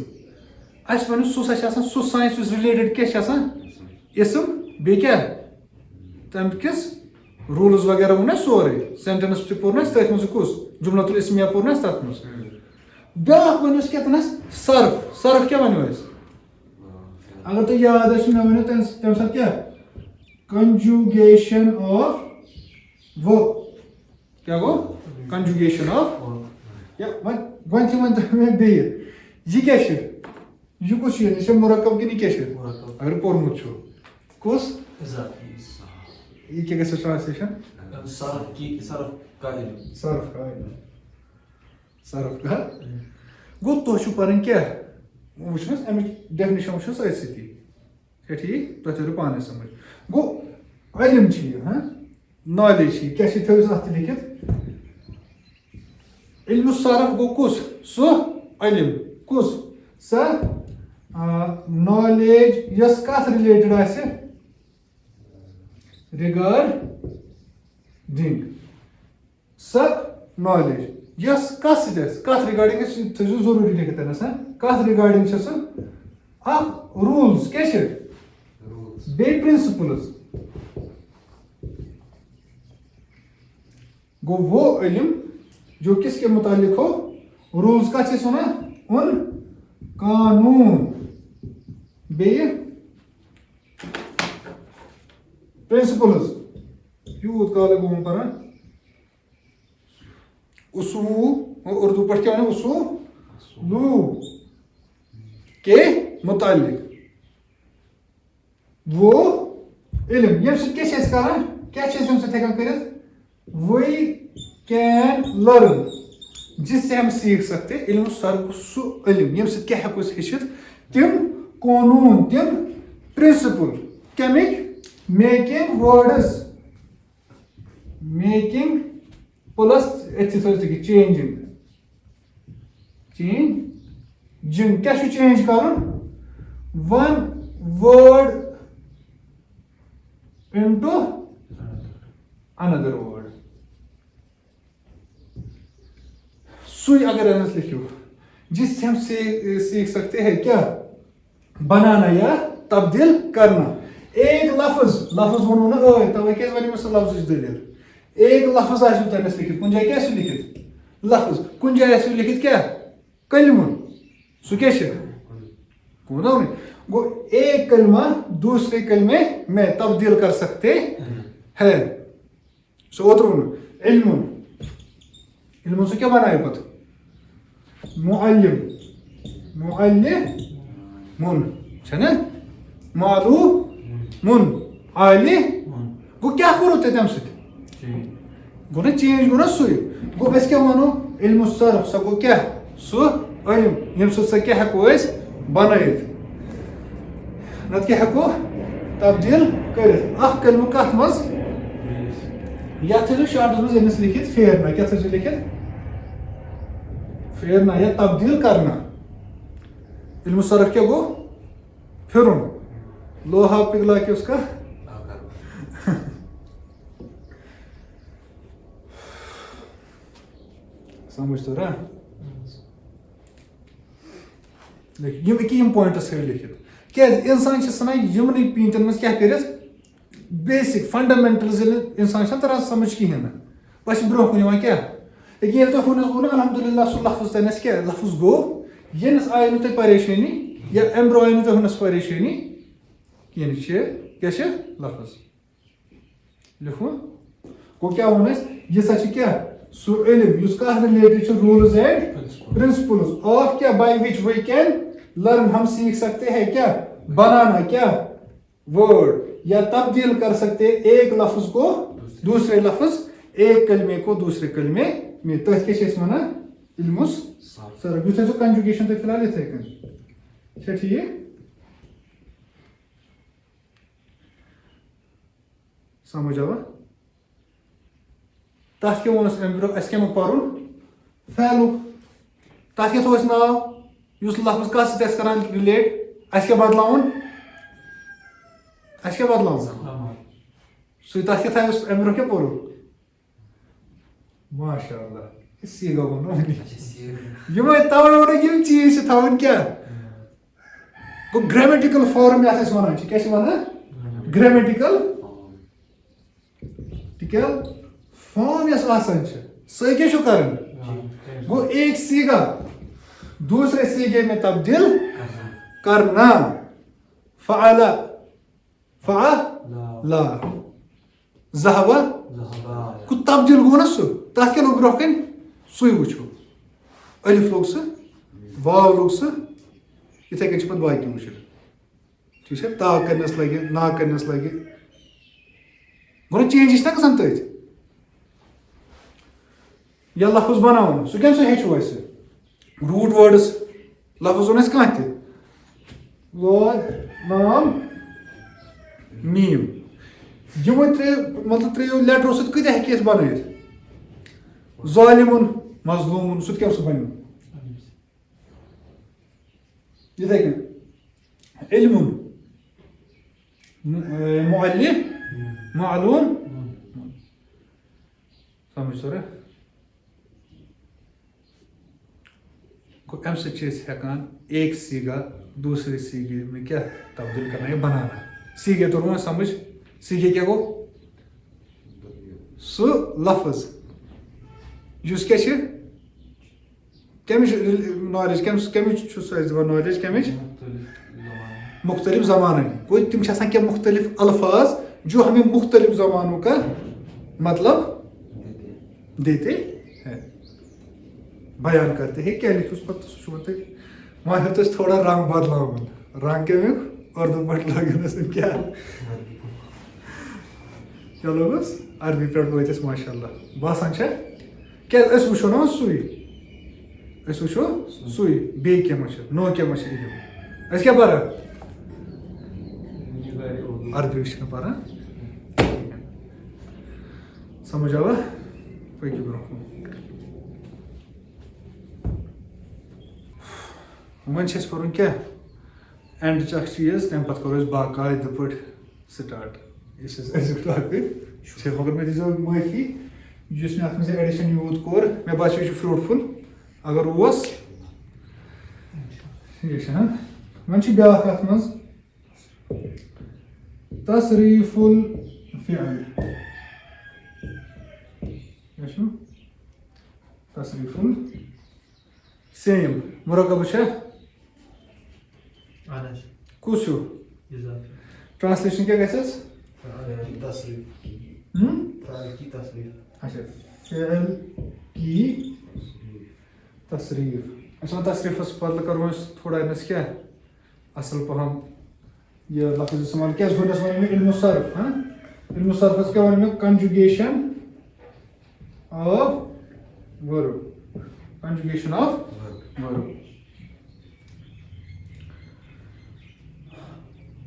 اَسہِ وَنو سُہ چھِ آسان سُہ ساینس یُس رِلیٹِڈ کیٛاہ چھِ آسان اِسم بیٚیہِ کیٛاہ تَمہِ کِس روٗلٕز وغیرہ ووٚن اَسہِ سورُے سٮ۪نٹٮ۪نٕس تہِ پوٚر نہٕ اَسہِ تٔتھۍ منٛز کُس جُملتُل اِسمِیا پوٚر نہٕ اَسہِ تَتھ منٛز بیٛاکھ ؤنِو أسۍ کیٛاہ صرف صرف کیٛاہ وَنو أسۍ اگر تۄہہِ یاد آسِوٕ مےٚ ؤنِو تَمہِ ساتہٕ کیٛاہ کنجوگیشن آف ورب کیٛاہ گوٚو کنجوگیشن آف وۄنۍ تہِ ؤنۍتو مےٚ بیٚیہِ یہِ کیٛاہ چھُ یہِ کُس چھُ یہِ چھا مُرکب کِنہٕ یہِ کیٛاہ چھُ اگر پوٚرمُت چھُ کُس یہ کیا گژھِ ٹرانسلیشن صرف کا علم صرف کا گوٚو تۄہہِ چھُو پَرٕنۍ کیٛاہ وٕچھُن حظ اَمِچ ڈیفنِشن وٕچھو سۭتۍ سۭتی چھا ٹھیٖک تۄہہِ تٔرِو پانَے سمجھ گوٚو علم چھِ یہِ ہاں نالیج چھِ یہِ کیٛاہ چھِ تھٲوِو اَتھ تہِ لیکھِتھ علمُ صرف گوٚو کُس سُہ علم کُس سۄ نالیج یۄس کَتھ رِلیٹِڈ آسہِ رِگاڈِنٛگ سۄ نالیج یۄس کَتھ سۭتۍ آسہِ کَتھ رِگاڈِنٛگ آسہِ تھٲیزیو ضروٗری لیکھِتھ تَتٮ۪نَس کَتھ رِگاڈِنٛگ چھِ سُہ اکھ روٗلٕز کیٛاہ چھِ بیٚیہِ پرنسپلٕز گوٚو وہ علم جو کس کے متعلق ہو روٗلٕز کَتھ چھِ أسۍ وَنان اُن قانوٗن بیٚیہِ پرنسپلٕز یوٗت کالے گوٚو پَران اصوٗل اردو پٲٹھۍ کیٛاہ وَنو اصوٗل کے متعلق وہ علم ییٚمہِ سۭتۍ کیٛاہ چھِ أسۍ کران کیٛاہ چھِ أسۍ ییٚمہِ سۭتۍ ہٮ۪کان کٔرِتھ وی کین لرن جس سے ہم سیکھ سکتے علم صرف سُہ علم ییٚمہِ سۭتۍ کیٛاہ ہٮ۪کو أسۍ ہیٚچھِتھ تِم قونوٗن تِم principal کَمِکۍ making words making plus أتھی تھٲیِو تُہۍ چینجِنگ چینجِنگ کیٛاہ چھُ چینج کَرُن ون وٲڈ اِنٹو انَدر وٲڈ سُے اگر أسۍ لٮ۪کھِو جس سے ہم سیکھ سکتے ہیں کیا بنانا یا تبدیل کرنا ایک لفظ ووٚنوُ نہٕ ٲدۍ تَوَے کیٛازِ وَنہِ مےٚ سُہ لفظٕچ دٔلیٖل ایک لفظ آسِوٕ تَتٮ۪س لیکھِتھ کُنہِ جایہِ کیٛاہ آسِوٕ لیکھِتھ لفظ کُنہِ جایہِ آسِوٕ لیکھِتھ کیٛاہ کلمہٕ سُہ کیٛاہ چھِ گوٚو گوٚو ایک کلمہ دوسرے کلمے میں تبدیل کر سکتے ہیں سُہ اوترٕ ووٚنُن علمُن سُہ کیٛاہ بنایہِ پتہٕ معلمٌ چھَنا معلوٗمٌ عالِمٌ گوٚو کیٛاہ کوٚرُو تۄہہِ تَمہِ سۭتۍ گوٚو نا چینج گوٚو نا سُے گوٚو أسۍ کیٛاہ وَنو علمُ صرف سۄ گوٚو کیٛاہ سُہ علم ییٚمہِ سۭتۍ سۄ کیٛاہ ہٮ۪کو أسۍ بنٲیِتھ نتہٕ کیٛاہ ہٮ۪کو تبدیٖل کٔرِتھ اکھ کلمہٕ کتھ منٛز یتھ تھٲیزیو شاٹس منٛز أمِس لیکھِتھ پھیرنا کیٛاہ تھٲیزیو لیکھِتھ پھیرنا یا تبدیل کرنا علمُ صرف کیٛاہ گوٚو پھِرُن لوہا پِگلا کہِ اُسکا سمجھ تو رہا یِم أکیاہ یِم پویِنٹٕس تھٲیِو لیکھِتھ کیٛازِ اِنسان چھِ ژھٕنان یِمنٕے پیٖنتٮ۪ن منٛز کیٛاہ کٔرِتھ بیسِک فنڈامٮ۪نٹلٕز ییٚلہِ اِنسان چھُنہ تران سمجھ کِہیٖنۍ نہٕ پتہٕ چھِ برونٛہہ کُن یِوان کیٛاہ ییٚکیٛاہ ییٚلہِ تۄہہِ ہُنس گوٚو نا الحمدُاللہ سُہ لفظ تَنہٕ اَسہِ کیٛاہ لفظ گوٚو ینس آئی نہٕ تۄہہِ پریشٲنی یا اَمہِ برٛونٛہہ آیہِ نہٕ تۄہہِ ہُنس پریشٲنی کِہیٖنۍ یہِ کیٛاہ چھِ لفظ لیکھو گوٚو کیٛاہ ووٚن اَسہِ یہِ ہسا چھِ کیٛاہ سُہ علم یُس کَتھ رِلیٹِڈ چھُ روٗلٕز اینڈ پرنسپلز آف کیا by which we can learn ہم سیکھ سکتے ہیں کیا بنانا کیا ورڈ یا تبدیل کر سکتے ایک لفظ کو دوسرے لفظ ایک کلمے کو دوسرے کلمے میں تتھ کیا چھِ أسۍ وَنان علمُس صرف یہِ تھٲیزیو کنجوگیشن تُہۍ فِلحال یِتھٕے کٔنۍ چھا ٹھیٖک سمجھ آوا تتھ کیٛاہ ووٚن اَسہِ اَمہِ برٛونٛہہ اَسہِ کیٛاہ موٚگ پرُن فعلُک تتھ کیٛاہ تھوٚو اَسہِ ناو یُس لفظ کتھ سۭتۍ آسہِ کران رِلیٹ اَسہِ کیٛاہ بدلاوُن اَسہِ کیٛاہ بدلاوُن سُے تتھ کیٛاہ تھایوس اَمہِ برٛونٛہہ کیٛاہ پوٚرُکھ ماشاء اللہ سیٖگا ووٚنوٕ وۄنی یِمے تَوے ووٚنُکھ یِم چیٖز چھِ تھاوٕنۍ کیٛاہ گوٚو گریمیٹِکل فارم یتھ أسۍ وَنان چھِ کیٛاہ چھِ وَنان گریمیٹِکل ٹِکل فارم یۄس آسان چھِ سۄ کیٛاہ چھُ کران گوٚو ایک سیٖگا دوسرے سیٖگے میں تبدیل کرنا فعل فعلا ذهب گوٚو تبدیل گوٚو نا سُہ تتھ کیٛاہ لوٚگ برٛونٛہہ کَنہِ سُے وٕچھو الف لوٚگ سُہ واو لوٚگ سُہ یِتھٕے کٔنۍ چھِ پتہٕ باقٕے وٕچھُن ٹھیٖک چھا تا کرنس لگہِ نا کرنس لگہِ گوٚو نا چینجِز چھِ نا گژھان تٔتھۍ یا لفظ بناوُن سُہ کَمہِ سۭتۍ ہیٚچھو اَسہِ روٗٹ وٲڈٕس لفظ اوٚن اَسہِ کانٛہہ تہِ لٲد لام میٖم یِمے ترٛیٚیو مطلب ترٛیٚیو لیٹرو سۭتۍ کۭتیاہ ہیٚکہِ اَسہِ بنٲیِتھ ظالمُن مظلوٗمُن سُہ تہِ کیٛاہ اوس بنیومُت یِتھٕے کٔنۍ علمُن مُعلِم معلوٗم سمجھ توٚر گوٚو اَمہِ سۭتۍ چھِ أسۍ ہٮ۪کان ایک سیٖگا دوسرے سیٖگے میں کیٛاہ تبدیل کرنا یا بنانا سیٖگے توٚر وۄنۍ سمجھ سیٖگے کیٛاہ گوٚو سُہ لفظ یُس کیٛاہ چھِ کمِچ نالیج کمِچ چھُ سُہ اَسہِ دِوان نالیج کمِچ مختلف زمانن گوٚو تِم چھِ آسان کینٛہہ مختلف الفاظ جو ہمیں مختلف زمانوں کا مطلب دیتے ہیں بیان کرتے ہیں کیٛاہ لیکھوس پتہٕ سُہ چھُ وۄنۍ تۄہہِ وۄنۍ ہیوٚت اَسہِ تھوڑا رنٛگ بدلاوُن رنٛگ کمیُک اردوٗ پٲٹھۍ لٲگِن أسۍ کیٛاہ کیٛاہ لوگُس عربی پٮ۪ٹھ وٲتۍ أسۍ ماشاء اللہ باسان چھا کیٛازِ أسۍ وٕچھو نا وۄنۍ سُے أسۍ وٕچھو سُے بیٚیہِ کیٚنٛہہ ما چھِ نوٚو کیٚنٛہہ ما چھِ علم أسۍ کیٛاہ پران عربی چھِنہٕ پران سمجھ آوا پٔکِو برٛونٛہہ کُن وۄنۍ چھِ اَسہِ پرُن کیٛاہ اینڈٕچ اکھ چیٖز تَمہِ پتہٕ کرو أسۍ باقاعدٕ پٲٹھۍ سٹاٹ یُس اَسہِ أزیُک ٹاپِک چھِ مگر مےٚ دیٖزیو معٲفی یُس مےٚ اَتھ منٛز یہِ ایڈِشن یوٗت کوٚر مےٚ باسیو یہِ چھُ فروٗٹفُل اگر اوس ٹھیٖک چھُ وۄنۍ چھُ بیٛاکھ اَتھ منٛز تصریٖف الفعل کیٛاہ چھُ تصریٖف ال سیم مُرکبہٕ چھا کُس چھُ ٹرانسلیشن کیٛاہ گژھٮ۪س اچھا فعل کی تصریٖف أسۍ وَنو تصریٖفَس بدلہٕ کرو أسۍ تھوڑا أمِس کیٛاہ اَصٕل پہم یہِ لفظ اِستعمال کیٛازِ گۄڈنٮ۪تھ وَنہِ مےٚ علمُ صرف علمُ صرفَس کیٛاہ وَنہِ مےٚ کنجُگیشن آف ورب کنجُگیشن آف ورب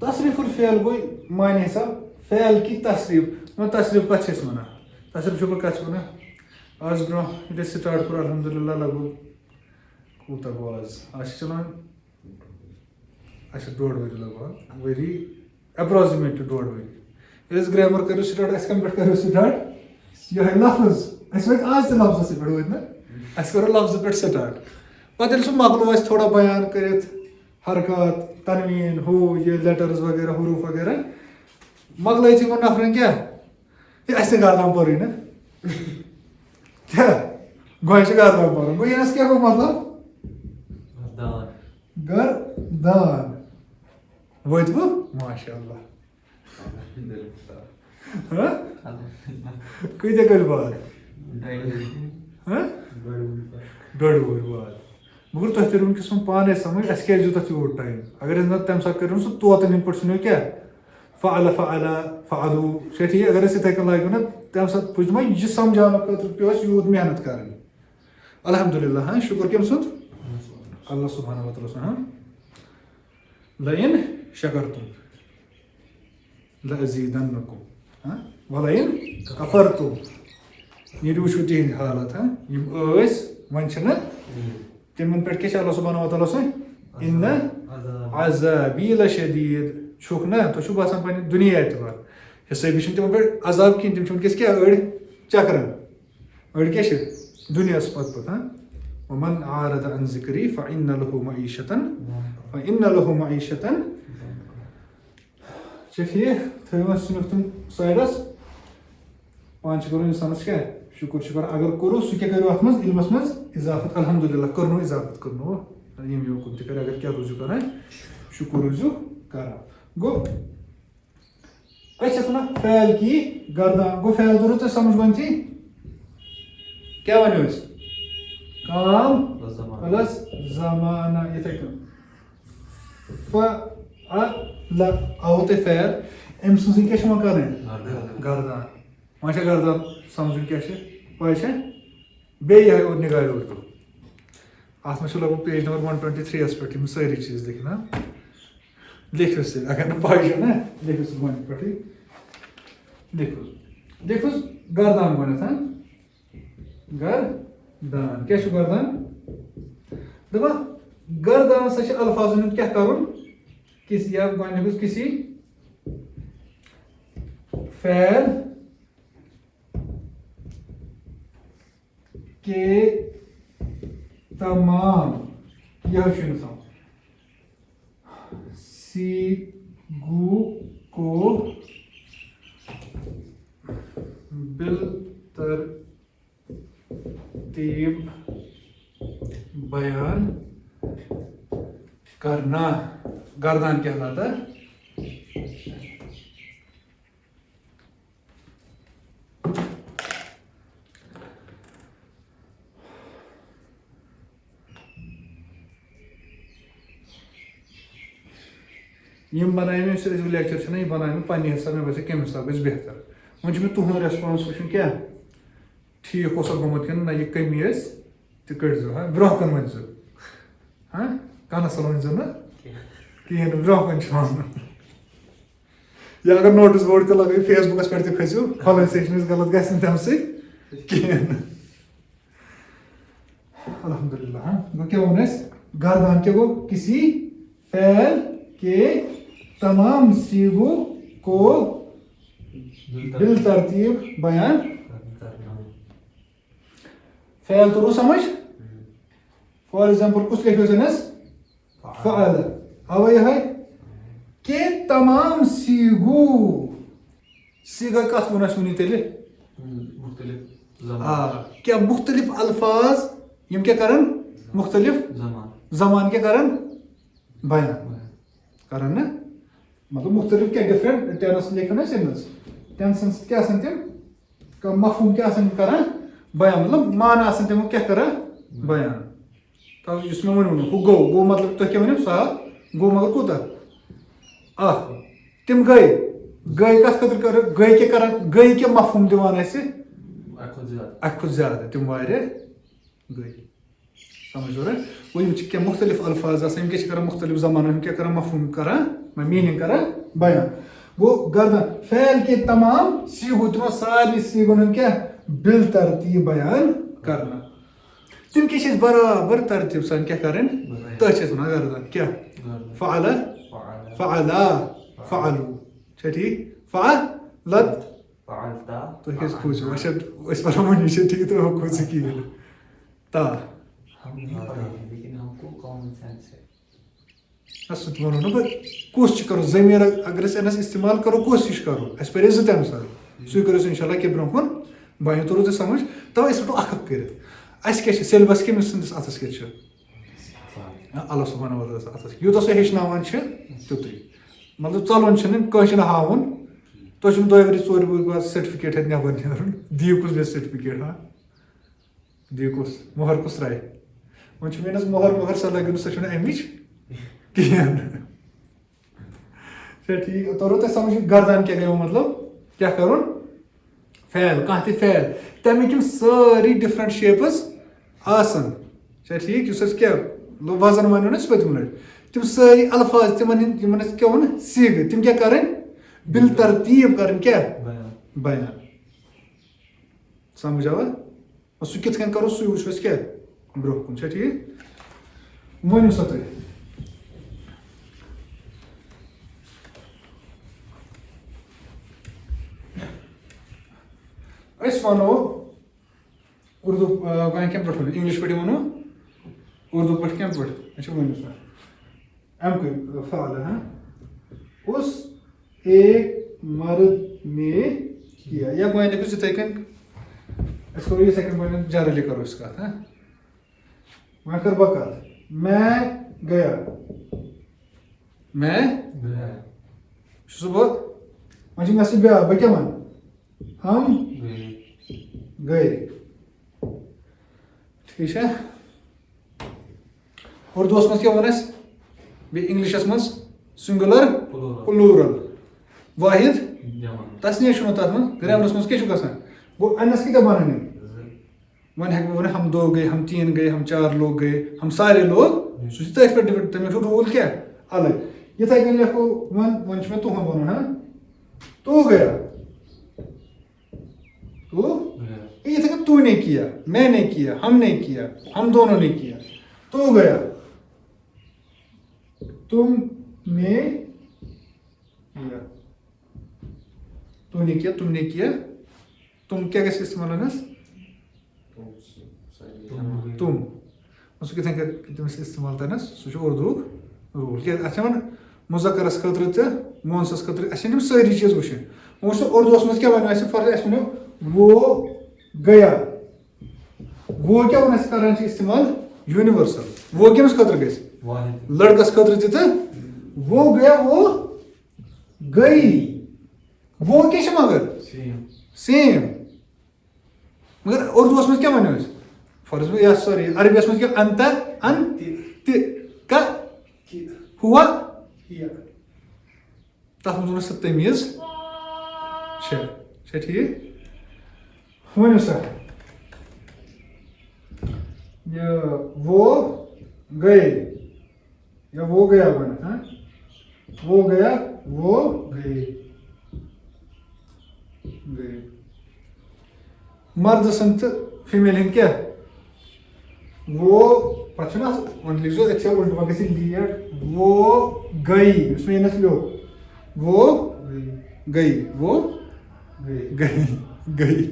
تصریٖف الفعل گوٚو میانہِ حساب فعل کی تصریٖف وۄنۍ تصریٖف کَتھ چھِ أسۍ وَنان تصریٖف چھُ بہٕ کَتھ چھِ وَنان آز برونٛہہ ییٚلہِ أسۍ سٹاٹ کوٚر الحمدُاللہ لگ بگ کوٗتاہ گوٚو آز چھِ چلان اچھا ڈۄڈ ؤری لگ بگ ؤری ایپراکزِمیٹلی ڈۄڈ ؤری ییٚلہِ أسۍ گرٛیمر کٔرِو سٹاٹ اَسہِ کَمہِ پٮ۪ٹھ کٔرِو سٹاٹ یِہوٚے لفظ اَسہِ وٲتۍ آز تہِ لفظسٕے پٮ۪ٹھ وٲتۍ نہ اَسہِ کوٚر لفظہٕ پٮ۪ٹھ سٹاٹ پتہٕ ییٚلہِ سُہ مۄکلو اَسہِ تھوڑا بیان کٔرِتھ حرکات تنویٖن ہُہ یہِ لیٹٲرٕز وغیرہ حروٗف وغیرہ مۄکلٲیتھٕے ووٚن نفرن کیٛاہ ہے اَسہِ تہِ گردان پوٚرُے نہ کیٛاہ گۄڈٕ چھِ گردان پَرُن گوٚو یِنس کیٛاہ گوٚو مطلب گردان وٲتوٕ ماشاء اللہ کۭتیاہ کٔلۍ بعد ڈۄڈ ؤہٕرۍ بعد مگر تۄہہِ تٔرِو وٕنکٮ۪س وۄنۍ پانے سمجھ اَسہِ کیٛازِ دیُت اَتھ یوٗت ٹایم اگر أسۍ نتہٕ تَمہِ ساتہٕ کٔرِو سُہ طوطن ہٕنٛدۍ پٲٹھۍ ژھٕنو کیٛاہ فعل فعل فعلوٗ چھا ٹھیٖک اگر أسۍ یِتھَے کٔنۍ لاگو نا تَمہِ ساتہٕ بوٗزِو وۄنۍ یہِ سمجھاونہٕ خٲطرٕ پیوٚو اَسہِ یوٗت محنت کَرٕنۍ الحمدُاللہ شُکُر کٔمۍ سُنٛد اللہ سبحانہ وتعالیٰ سُنٛد لئن شکرتم لأزیدنکم ولئن کفرتم ییٚلہِ وٕچھو تِہنٛدۍ حالت یِم ٲسۍ وۄنۍ چھِنہٕ تِمن پٮ۪ٹھ کیٛاہ چھِ اللہ سبحانہ وتعالیٰ سٕنٛدۍ اِنَّ عذابی لشدیٖد چھُکھ نا تۄہہِ چھُو باسان پنٕنہِ دُنیا اعتبار حِسٲبی چھِنہٕ تِمن پٮ۪ٹھ عذاب کِہیٖنۍ تِم چھِ وٕنکٮ۪س کیٛاہ أڑۍ چکرن أڑۍ کیٛاہ چھِ دُنیاہس پتہٕ ومن اعرض عن ذکری فإن له معیشة چھا ٹھیٖک تھٲیِو وۄنۍ ژھٕنِکھ تِم سایڈس پانہٕ چھِ کرُن اِنسانس کیٛاہ شُکر شُکر اگر کوٚرُو سُہ کیٛاہ کٔرِو اتھ منٛز علمس منٛز اضافت الحمدُاللہ کوٚرنو اضافت کوٚرنو ییٚمہِ یوکُن تہِ کرِ اگر کیٛاہ روٗزِو کران شُکر روٗزِو کران گوٚو أسۍ چھِ ونان فعل کی گردان گوٚو فعل توٚرُو تۄہہِ سمجھ گۄڈنٮ۪تھٕے کیٛاہ ونیو أسۍ کام پلس زمانہ یِتھَے کٔنۍ فعل آوُ تۄہہِ فعل أمۍ سٕنٛزٕے کیٛاہ چھِ وۄنۍ کرٕنۍ گردان وۄنۍ چھا گردان سمجھُن کیٛاہ چھِ پاے چھا بیٚیہِ یِہوٚے اور نِگارِ اُردو اتھ منٛز چھُ لگ بگ پیج نمبر 123 یس پٮ۪ٹھ یِم سٲری چیٖز لیکھِنۍ لیکھِو سا اگر نہٕ پاے چھو نا لیکھِو سا گۄڈنِکۍ پٮ۪ٹھٕے لیکھوُس گردان گۄڈنٮ۪تھ گردان کیٛاہ چھُ گردان دپان گردان ہسا چھِ الفاظن ہُنٛد کیٛاہ کرُن کِس یا گۄڈنیُکُس کسی فعل کے تمام یہ چھُ انسان سیگو کو بالترتیب بیان کرنا گردان کہلاتا ہے یہ بنائے میں لیکچر چھُ نہ یہ بنائے میں پننہِ حساب مےٚ باسے کمہِ حساب گژھِ بہتر وۄنۍ چھُ مےٚ تُہُنٛد ریسپانس وٕچھُن کیٛاہ ٹھیٖک اوسا گوٚمُت کِنہٕ نہ یہِ کٔمی ٲس تہِ کٔڑۍزیو برونٛہہ کُن ؤنۍزیو کَنَس تل ؤنۍزیو نہٕ کِہیٖنۍ نہٕ برونٛہہ کُن چھُ وَنُن یا اگر نوٹِس بوڑ تہِ لگٲیِو فیس بُکَس پٮ۪ٹھ تہِ کھٔسِو فلٲنۍ سیشن یُس غلط گژھِ نہٕ تَمہِ سۭتۍ کِہیٖنۍ نہٕ الحمدُاللہ گوٚو کیٛاہ ووٚن اَسہِ گردان کیٛاہ گوٚو کسی فعل کے تمام سیغوں کو بالترتیب بیان فعل توٚرُو سمجھ فار ایگزامپل کُس لیکھِو سٲنِس فعل اَوَے یِہوٚے کے تمام سیغوں سیغہ کتھ ووٚن اَسہِ وٕنی تیٚلہِ کیٛاہ مختلف الفاظ یِم کیٛاہ کرن مختلف زمان کیٛاہ کرن بیان کرن نا مطلب مختلف کیٛاہ ڈفرنٹ ٹینس لیکھن أسۍ أمۍ منٛز ٹینسن سۭتۍ کیٛاہ آسان تِم کانٛہہ مفہوٗم کیٛاہ آسان کران بیان مطلب معنی آسان تِمو کیٛاہ کران بیان تَوے یُس مےٚ ووٚنوُ ہُہ گوٚو مطلب تُہۍ کیٛاہ ؤنِو صاف گوٚو مگر کوٗتاہ اکھ تِم گٔے کتھ خٲطرٕ کر گٔے کیٛاہ کران گٔے کیٛاہ مفہوٗم دِوان اَسہِ اکہِ کھۄتہٕ زیادٕ تِم واریاہ گٔے سمجھ ضروٗرت گوٚو یِم چھِ کینٛہہ مختلف الفاظ آسان یِم کیٛاہ چھِ کران مختلف زمانن یِم کیٛاہ کران مفہوٗم کران میٖنِنٛگ کران بیان گوٚو گردان فعل کے تمام سیغوں تِمن سارنٕے سیغن ہُنٛد کیٛاہ بالترتیٖب بیان کرنا تِم کیٛاہ چھِ أسۍ برابر ترتیٖب سان کیٛاہ کرٕنۍ تٔتھۍ چھِ أسۍ ونان گردان کیٛاہ فعل فعلا فعلوٗ چھا ٹھیٖک فعلت تُہۍ کیٛازِ کھوٗژِو أسۍ پرو وٕنی چھا ٹھیٖک تُہۍ مہ کھوٗژِو کِہیٖنۍ تا سُہ تہِ وَنو نہ بہٕ کُس چھُ کَرُن ضمیٖر اگر أسۍ اَنَس اِستعمال کَرو کُس ہِش کَرو اَسہِ پَرِ زٕ تَمہِ ساتہٕ سُے کٔرِو أسۍ اِنشاء اللہ کہِ برونٛہہ کُن بیان توٚرُو تۄہہِ سَمجھ تَوَے أسۍ رَٹو اکھ اکھ کٔرِتھ اَسہِ کیٛاہ چھِ سیلبَس کٔمِس سٕنٛدِس اَتھَس کیٛاہ چھُ اللہ سبحانہ و تعالیٰ اتھس یوٗتاہ سُہ ہیٚچھناوان چھِ تیُتُے مطلب ژَلُن چھُنہٕ کٲنٛسہِ چھُنہٕ ہاوُن تۄہہِ چھُنہٕ 2 ؤری 4 ؤری بعد سٔٹفِکیٹ ہٮ۪تھ نٮ۪بر نیرُن دِیِو کُس گژھِ سٔٹفِکیٹ ہا دِیِو کُس مۄہر کُس ترٛایہِ وۄنۍ چھُ میٲنِس مۄہر سۄ لٲگِو نہٕ سۄ چھُنہٕ اَمِچ کِہیٖنۍ چھا ٹھیٖک توٚرُو تۄہہِ سمجھ گردان کیٛاہ گٔیو مطلب کیٛاہ کَرُن فعل کانٛہہ تہِ فعل تَمِکۍ یِم سٲری ڈِفرنٛٹ شیپٕس آسان چھا ٹھیٖک یُس اَسہِ کیٛاہ وزن وَنیو نہ اَسہِ پٔتمہِ لَٹہِ تِم سٲری الفاظ تِمن ہٕنٛدۍ یِمن اَسہِ کیٛاہ ووٚن سیٖگہٕ تِم کیٛاہ کَرٕنۍ بِل ترتیٖب کَرٕنۍ کیٛاہ بیان سمجھ آوا سُہ کِتھ کٔنۍ کَرو سُے وٕچھو أسۍ کیٛاہ برونٛہہ کُن چھا ٹھیٖک ؤنِو سا تُہۍ أسۍ وَنو اردو وۄنۍ کَمہِ پٲٹھۍ وَنو اِنٛگلِش پٲٹھی وَنو اردو پٲٹھۍ کَمہِ پٲٹھۍ اچھا ؤنِو سا اَمہِ کُے فعل ہاں اس ایک مرد نے کیا یا گۄڈنیُک یُس یِتھَے کٔنۍ أسۍ کَرو یِتھَے کٔنۍ گۄڈنیٚتھ جنرلی کَرو أسۍ کَتھ ہاں وۄنۍ کَرٕ بہٕ کَتھ میں گیا میں چھُس بہٕ وۄنۍ چھِ مےٚ سۭتۍ بیٛاکھ بہٕ کیٛاہ وَنہٕ ہم گٔے ٹھیٖک چھا اردوٗوَس منٛز کیٛاہ ووٚن اَسہِ بیٚیہِ اِنٛگلِشَس منٛز سِنگوٗلر پٕلوٗرل واحد تسنیہ چھُنہٕ تَتھ منٛز گرٛیمرَس منٛز کیٛاہ چھُ گژھان گوٚو اَنَس کۭتیاہ بَنان یِم وۄنۍ ہٮ۪کہٕ بہٕ ؤنِتھ ہم 2 گٔے ہم 3 گٔے ہم 4 لوگ گٔے ہم سارے لوگ سُہ چھُ تٔتھۍ پٮ۪ٹھ ڈِپٮ۪نٛڈ تَمیُک چھُ روٗل کیٛاہ الگ یِتھَے کٔنۍ لیکھو وۄنۍ چھُ مےٚ تُہُنٛد وَنُن ہاں تو گیا تو یِتھَے کٔنۍ تو نے کیا میں نے کیا ہم نے کیا ہم دونوں نے کیا تو گیا تم نے کیا تو نے کیا تم نے کیا تم کیٛاہ گژھِ استعمال اَنَس تم سُہ کِتھَے کٔنۍ تٔمِس استعمال تَرنَس سُہ چھُ اردوٗوُک روٗل کیٛازِ اَتھ چھِ وَنان مُذکرَس خٲطرٕ تہٕ مونسَس خٲطرٕ اَسہِ چھِنہٕ یِم سٲری چیٖز وٕچھِنۍ وۄنۍ وٕچھو اردوٗوَس منٛز کیٛاہ وَنیو اَسہِ فرض اَسہِ وَنیو وہ گیا وہ کیٛاہ ووٚن اَسہِ کَران چھِ استعمال یوٗنِؤرسَل وہ کٔمِس خٲطرٕ گژھِ لٔڑکَس خٲطرٕ تہِ تہٕ وہ گیا وہ گٔے وہ کیٛاہ چھِ مگر سیم مگر اردوٗوَس منٛز کیٛاہ وَنیو اَسہِ فرض یا سوری عربِیَس منٛز کیٛاہ انت ان تہِ کا ہوا تَتھ منٛز ووٚن اَسہِ سۄ تمیٖز چھےٚ ٹھیٖک ؤنِو سا یہِ وہ گٔے یا وہ گیا گۄڈنٮ۪تھ ہاں وہ گیا وہ گٔے مرد سٕنٛدۍ تہٕ فیٖمیل ہٕنٛدۍ کیٛاہ وہ پَتہٕ چھُنہ وۄنۍ لیکھزیو اَتہِ چھِ اُلٹہٕ پٲٹھۍ گژھِ لیٹ وہ گٔے یُس مےٚ ییٚنَس لیوٚکھ وہ گٔے وہ گٔے گٔے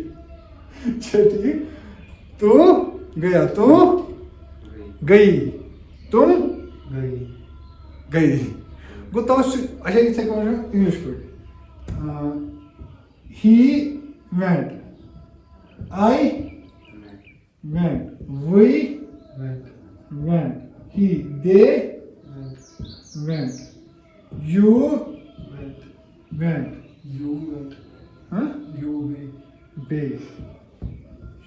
چھا ٹھیٖک تو گیا تو گٔے تم گٔے گوٚو تَوَے چھُ اچھا یِتھَے کٔنۍ وَنو اِنٛگلِش پٲٹھۍ ہی وٮ۪نٹ آی went, we went, he, they went, you went, huh? They,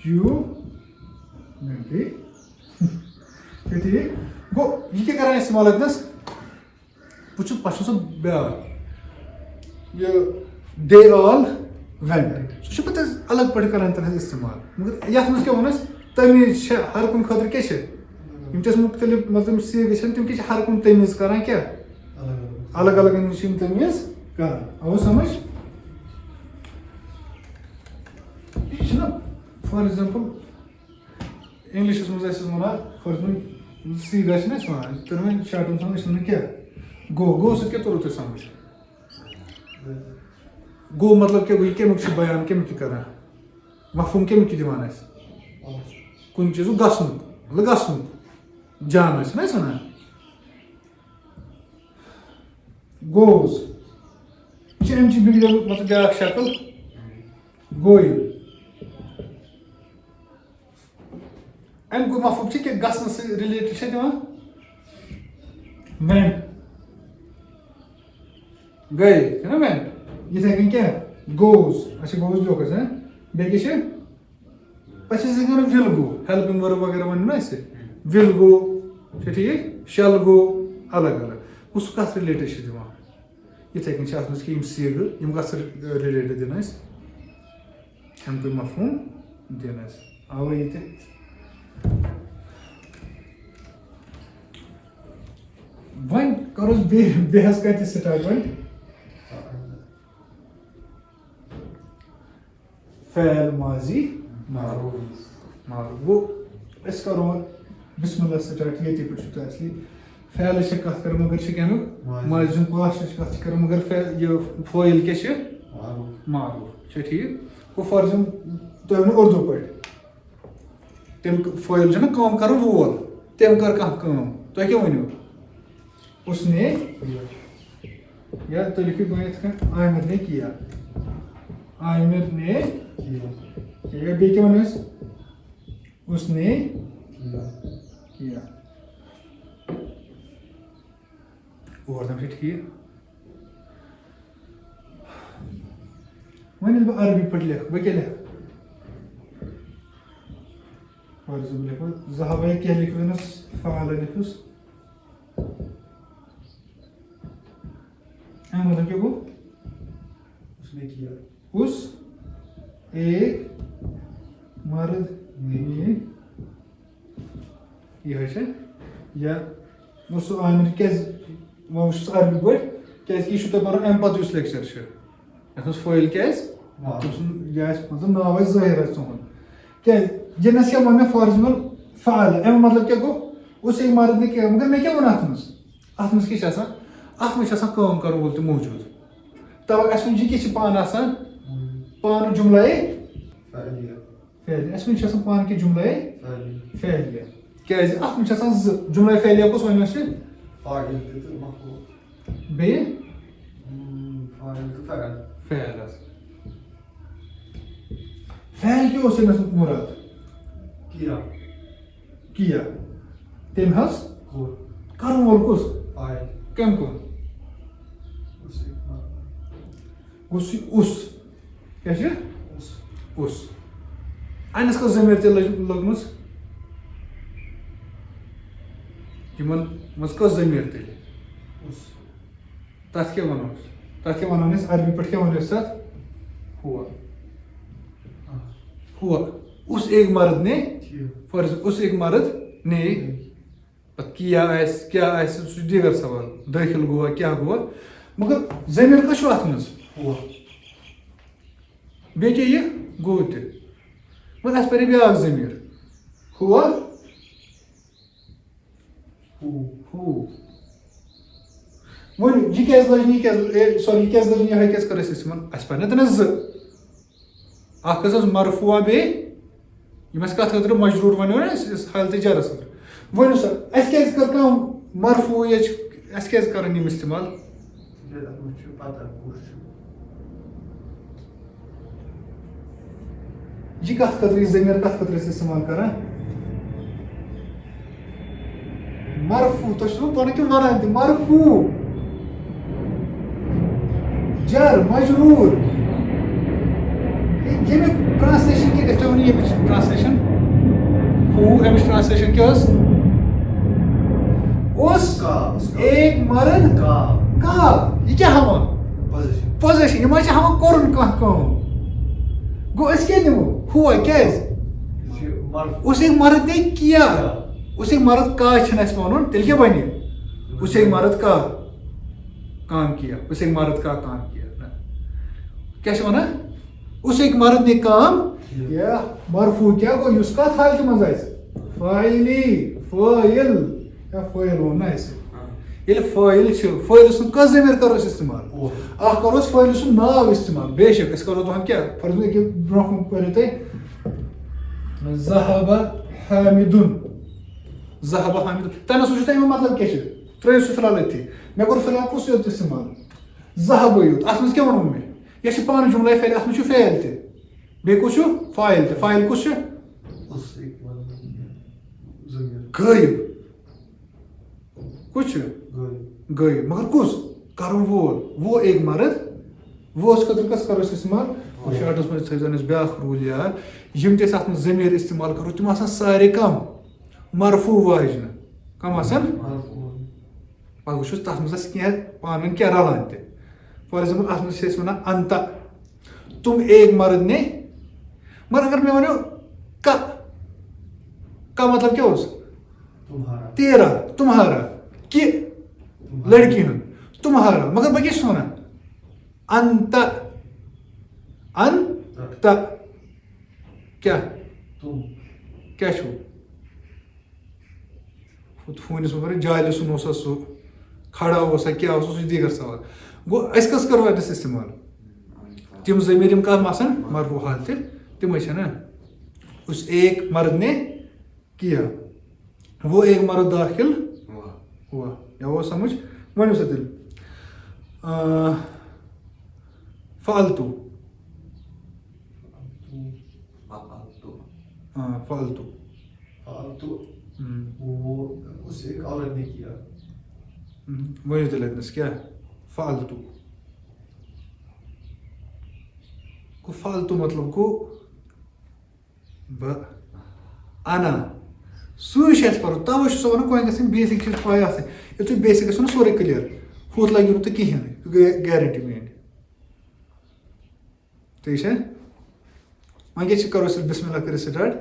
you went, ٹھیٖک گوٚو یہِ کیٛاہ کَران اِستعمال اَتنَس وٕچھُو پَتہٕ چھُ سُہ بیٛاکھ یہِ دے آل وٮ۪نٹ سُہ چھُ پَتہٕ أسۍ الگ پٲٹھۍ کَران تَتھ اِستعمال مگر یَتھ منٛز کیٛاہ ووٚن اَسہِ تمیٖز چھےٚ ہر کُنہِ خٲطرٕ کیٛاہ چھِ یِم چھِ اَسہِ مُختلِف مطلب سیٖگہٕ چھِ تِم کیٛاہ چھِ ہر کُنہِ تمیٖز کَران کیٛاہ الگ الگ چھِ یِم تمیٖز کَران آوٕ سمجھ یہِ چھُنہ فار ایٚگزامپٕل اِنٛگلِشَس منٛز ٲسۍ أسۍ وَنان فار ایٚگزامپٕل سیٖگا چھِنہ أسۍ وَنان تٔر وۄنۍ شاٹَن سمجھ أسۍ وَنان کیٛاہ گوٚو سۭتۍ کیٛاہ توٚرُو تۄہہِ سمجھ گوٚو مطلب کیٛاہ گوٚو یہِ کَمیُک چھُ بیان کَمیُک چھُ کَران مفہوٗم کَمیُک چھُ دِوان اَسہِ کُنہِ چیٖزُک گژھنُک مطلب گژھنُک جانا چھِنہ أسۍ وَنان گوز یہِ چھِ اَمچی مطلب بیٛاکھ شکٕل گویِنٛگ اَمیُک مفہوٗم چھِ کہِ گژھنہٕ سۭتۍ رِلیٹِڈ چھےٚ دِوان went گٔے چھُ نا went یِتھَے کٔنۍ کیٛاہ goes اچھا goes جوکس بیٚیہِ کیٛاہ چھِ پَتہٕ چھِ أسۍ کَران will go helping verb وغیرہ وَنو نا اَسہِ will go چھا ٹھیٖک shall go الگ الگ کُس کَتھ رِلیٹِڈ چھِ دِوان یِتھَے کٔنۍ چھِ اَتھ منٛز کینٛہہ یِم سیٖگہٕ یِم کَتھ سۭتۍ رِلیٹِڈ دِنہٕ اَسہِ اَمکُے مفہوٗم دِنہٕ اَسہِ آوٕ یہِ تہِ وۄنۍ کَرو أسۍ بیٚیہِ حظ کَتہِ سِٹاٹ وۄنۍ فعل ماضی معروف گوٚو أسۍ کَرو وۄنۍ بسم اللہ سِٹاٹ ییٚتی پٮ۪ٹھ چھُ تۄہہِ اَصلی فعلٕچ چھِ کَتھ کَران مگر چھِ کَمیُک ماضی ہُنٛد پاسٹٕچ کَتھ چھِ کَران مگر یہِ فٲیِل کیٛاہ چھِ معروف چھا ٹھیٖک گوٚو فار ایٚگزامپٕل تۄہہِ ووٚنوُ اُردو پٲٹھۍ تٔمۍ فٲیِل چھُنہ کٲم کَرُن وول تٔمۍ کٔر کانٛہہ کٲم تۄہہِ کیٛاہ ؤنِو اس نے یا تُہۍ لیکھِو گۄڈٕ یِتھ کٔنۍ عامر نے کیا عامر نے یا بیٚیہِ کیٛاہ وَنو أسۍ اس نے کیا اور تام چھِ ٹھیٖک وۄنۍ ییٚلہِ بہٕ عربی پٲٹھۍ لیکھٕ بہٕ کیٛاہ لیکھٕ فار ایٚگزامپٕل لیکھو ذہبا کیٛاہ لیکھوس فعل لیکھوس اَمیُک مطلب کیٛاہ گوٚو اس ایک مرد نے یِہوٚے چھا یا گوٚو سُہ عامر کیٛازِ وۄنۍ وٕچھ سُہ عربی پٲٹھۍ کیٛازِکہِ یہِ چھُو تۄہہِ پَرُن اَمہِ پَتہٕ یُس لیکچَر چھُ یَتھ منٛز فٲیِل کیٛازِ تٔمۍ سُنٛد یہِ آسہِ مطلب ناو آسہِ ظٲہِر آسہِ تُہُنٛد کیٛازِ جِنَس کیٛاہ ووٚن مےٚ فار ایٚگزامپٕل فعل اَمیُک مطلب کیٛاہ گوٚو اس ایک مرد نے کیا مگر مےٚ کیٛاہ ووٚن اَتھ منٛز کیٛاہ چھِ آسان اَتھ منٛز چھِ آسان کٲم کَرن وول تہِ موٗجوٗد تَوَے اَسہِ وۄنۍ یہِ کیٛاہ چھِ پانہٕ آسان پانہٕ جُملے فعلیہ اَسہِ وۄنۍ چھِ آسان پانہٕ کیٛاہ جُملے فعلیہ کیٛازِ اَتھ منٛز چھِ آسان زٕ جُملے فعلیہ کُس وَنو أسۍ بیٚیہِ فعل حظ فعل کیٛاہ اوس أمِس مُراد کیا تٔمۍ حظ کَرن وول کُس کٔمۍ کوٚر گوٚو سُہ اُس کیٛاہ چھِ اُس اَنِس کۄس ضمیٖر تہِ لٔجمٕژ یِمن منٛز کۄس ضمیٖر تیٚلہِ تَتھ کیٛاہ وَنو أسۍ تَتھ کیٛاہ وَنو أسۍ عربی پٲٹھۍ کیٛاہ وَنو أسۍ تَتھ ہوا اس ایک مرد نے فار ایٚگزامپٕل اس ایک مرد نے پَتہٕ کیا آسہِ کیٛاہ آسہِ سُہ چھُ دیٖگر سوال دٲخِل گوٚوا کیٛاہ گوٚوا مگر ضمیٖر کُس چھُ اَتھ منٛز بیٚیہِ کیٛاہ یہِ گوٚو تہِ مگر اَسہِ پَرِ بیٛاکھ ضمیٖر ہوا وۄنۍ یہِ کیٛازِ لٔج نہٕ یہِ کیٛازِ سوری یہِ کیٛازِ لٔج نہٕ یِہوٚے کیٛازِ کٔر اَسہِ یِمن اَسہِ پَرِ نا تَنہٕ زٕ اکھ حظ ٲس مرفوٗع بیٚیہِ یِم اَسہِ کَتھ خٲطرٕ مجروٗر وَنیو نا أسۍ حالتہِ جَرَس خٲطرٕ ؤنِو سا اَسہِ کیٛازِ کٔر کٲم مرفوٗعٕچ اَسہِ کیٛازِ کَران یِم اِستعمال یہِ کَتھ خٲطرٕ یہِ ضمیٖر کَتھ خٲطرٕ أسۍ اِستعمال کَران مرفوٗع تۄہہِ چھُو پَنُن کِنۍ وَنان تہِ مرفوٗع جر مجروٗر ییٚمیُک ٹرٛانسلیشَن کیٛاہ گژھِ تۄہہِ ؤنِو ییٚمِچ ٹرٛانسلیشَن اَمِچ ٹرٛانسلیشَن کیٛاہ ٲس اس ایک مرد کا یہِ کیٛاہ ہاوان پوزِشَن یِم حظ چھِ ہاوان کوٚرُن کانٛہہ کٲم گوٚو أسۍ کیٛاہ نِمو ہوا کیٛازِ اس ایک مرد نے کیا اس ایک مرد کا چھِنہٕ اَسہِ وَنُن تیٚلہِ کیٛاہ بَنہِ اس ایک مرد کا کام کیا اس ایک مرد کا کام کیا کیٛاہ چھِ وَنان اس ایک مرد نے کام کیا مرفوٗع کیٛاہ گوٚو یُس کَتھ حالتہِ منٛز آسہِ فٲیِل ووٚن نا اَسہِ ییٚلہِ فٲیِل چھِ فٲیلہِ سُنٛد کۄس ضمیٖر کَرو أسۍ اِستعمال اکھ کَرو أسۍ فٲیلہِ سُنٛد ناو اِستعمال بے شک أسۍ کَرو تُہُنٛد کیٛاہ فار ایٚگزامپٕل ییٚکیٛاہ برونٛہہ کُن پٔرِو تُہۍ ذہبا حامِدُن ذہبا حامِدُن تَمہِ وٕچھِو تۄہہِ اَمیُک مطلب کیٛاہ چھُ ترٛٲیِو سُہ فِلحال أتھی مےٚ کوٚر فِلحال کُس یوت اِستعمال ذہبا یوت اَتھ منٛز کیٛاہ ووٚنوُ مےٚ یہِ چھِ پانہٕ جُملے فعل اَتھ منٛز چھُ فعل تہِ بیٚیہِ کُس چھُ فاعل تہِ فاعل کُس چھُ غٲیب کُس چھُ گئی مگر کس کرن وول وہ ایک مرد وہ خاطر کس کرو استعمال شارٹس مجھ تھزن بیاا رول یاد یم تہ ات ضمیر استعمال کرو تم آسان سارے کم مرفوع واجنہ کم آسان پہ وچھس تر مز کی پان کیا رلان تہ فار ایگزامپل ات مجھ ونان انت تم ایک مرد نے مگر اگر میں ونو کا مطلب کیا اس تیرا تمہارا کہ لڑکی ہن تمہارا مگر بہ کیا ونان انت انت کیا کیا چھو فونس مگر جالہِ سُن اوسا سُہ کھڑا اوسا کیا اوسا سُہ دیگر سوال گو أسۍ کس کرو اتنس استعمال تم ضمیر یم کم آسان مرفوع حالت تم نا اس ایک مرد نے کیا وہ ایک مرد داخل ہوا یا وہ سمجھ ونو سا تیل فالتو فالتو فالتو وہ اس ایک عورت نے کیا ونو تیل اتنس کیا فالتو کو فالتو مطلب کو انا سوش پر توے سو ون کوئی گژھن بیسک چیز پاے آسن ییٚلہِ تُہۍ بیسک گژھو نا سورُے کلیر ہُتھ لگیو نہٕ تۄہہِ کِہیٖنۍ گیرنٹی میٲنۍ ٹھیٖک چھا وۄنۍ کیٛاہ چھِ کرو أسۍ بسم اللہ کٔرِتھ سٹارٹ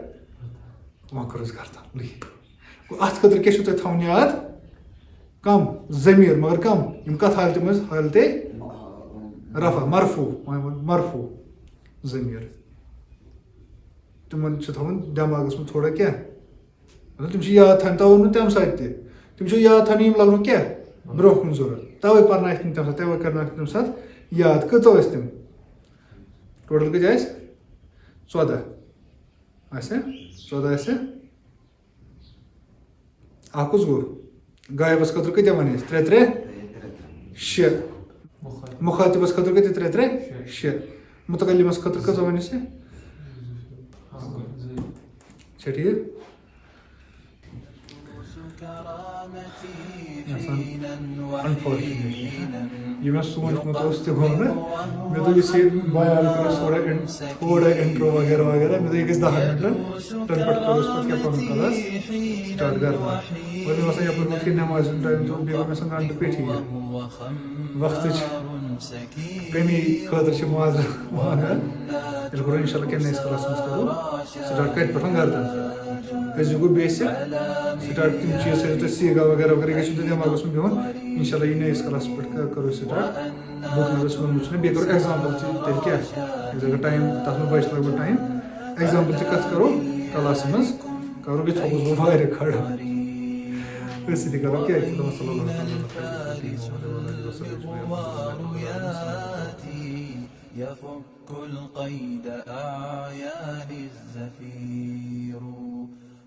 وۄنۍ کرو أسۍ گردان گوٚو اتھ خٲطرٕ کیٛاہ چھُو تۄہہِ تھاوُن یاد کم ضمیٖر مگر کم یِم کتھ حالتہِ منٛز حالتے رفع مرفوع مرفوع ضمیٖر تمن چھُ تھاوُن دٮ۪ماغس منٛز تھوڑا کیٛاہ مطلب تِم چھِ یاد تھاوٕنۍ تَوے نہٕ تَمہِ ساتہٕ تہِ تِم چھِ یاد تھاوٕنۍ یِم لگنو کیٛاہ برونٛہہ کُن ضروٗرت تَوے پرنٲیِکھ تِم تَمہِ ساتہٕ تَوے کرنٲیِکھ تَمہِ ساتہٕ یاد کۭژاہ ٲسۍ تِم ٹوٹل کۭتیاہ ٲسۍ 14 آسیا 14 آسیا اکھ کُس گوٚو غایبس خٲطرٕ کۭتیاہ وَنہِ اَسہِ 3 6 مُخاطِبس خٲطرٕ کۭتیاہ 3 6 مُتکلِمس خٲطرٕ کۭژاہ وَنہِ اَسہِ چھا ٹھیٖک انفارچُنیٹلی یہ مےٚ سوٗنٛچمُت اوس تہِ گوٚو نہٕ مےٚ دوٚپ یُس یہِ بیان کَرو تھوڑا اِنٹرو وغیرہ وغیرہ مےٚ دوٚپ یہِ گژھِ 10 مِنٹن تَمہِ پٮ۪ٹھ کَرو أسۍ پَتہٕ کیٛاہ پَنُن کلاس سٹاٹ کرناوُن وۄنۍ مےٚ باسان یپٲرۍ ووت کہِ نٮ۪مازِ ہُنٛد ٹایم تہٕ بیٚیہِ گوٚو مےٚ سا گنٹہٕ پیٚٹھی وقتٕچ کمی خٲطرٕ چھِ معذرت منٛگان تیٚلہِ کرو انشاء اللہ کیٚنٛہہ نٔیِس کلاسس منٛز کرو سٹاٹ کتہِ پٮ۪ٹھ گردن أزیُک گوٚو بیسِک سٹاٹ تِم چیٖز تھٲیزیو تُہۍ سیٖگا وغیرہ وغیرہ گژھِو تۄہہِ دٮ۪ماغس منٛز بِہُن انشاء اللہ یہِ نٔیِس کلاسس پٮ۪ٹھ کرو سٹاٹ بُک نظر ووٚنمُت چھُ مےٚ بیٚیہِ کرو ایٚگزامپل تہِ تیٚلہِ کیٛاہ اگر ٹایم تتھ منٛز بچہِ لگ بگ ٹایم ایٚگزامپل تہِ کتھ کرو کلاسس منٛز کرو بیٚیہِ تھوٚوُس بہٕ واریاہ کھڑا أسۍ تہِ کرو کیٛاہ صلی اللہ يفك القيد أعيان الزفير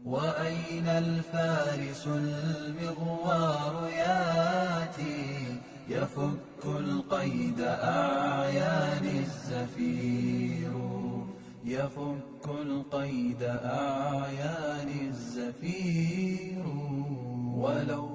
وأين الفارس المغوار ياتي يفك القيد أعيان الزفير يفك القيد أعيان الزفير ولو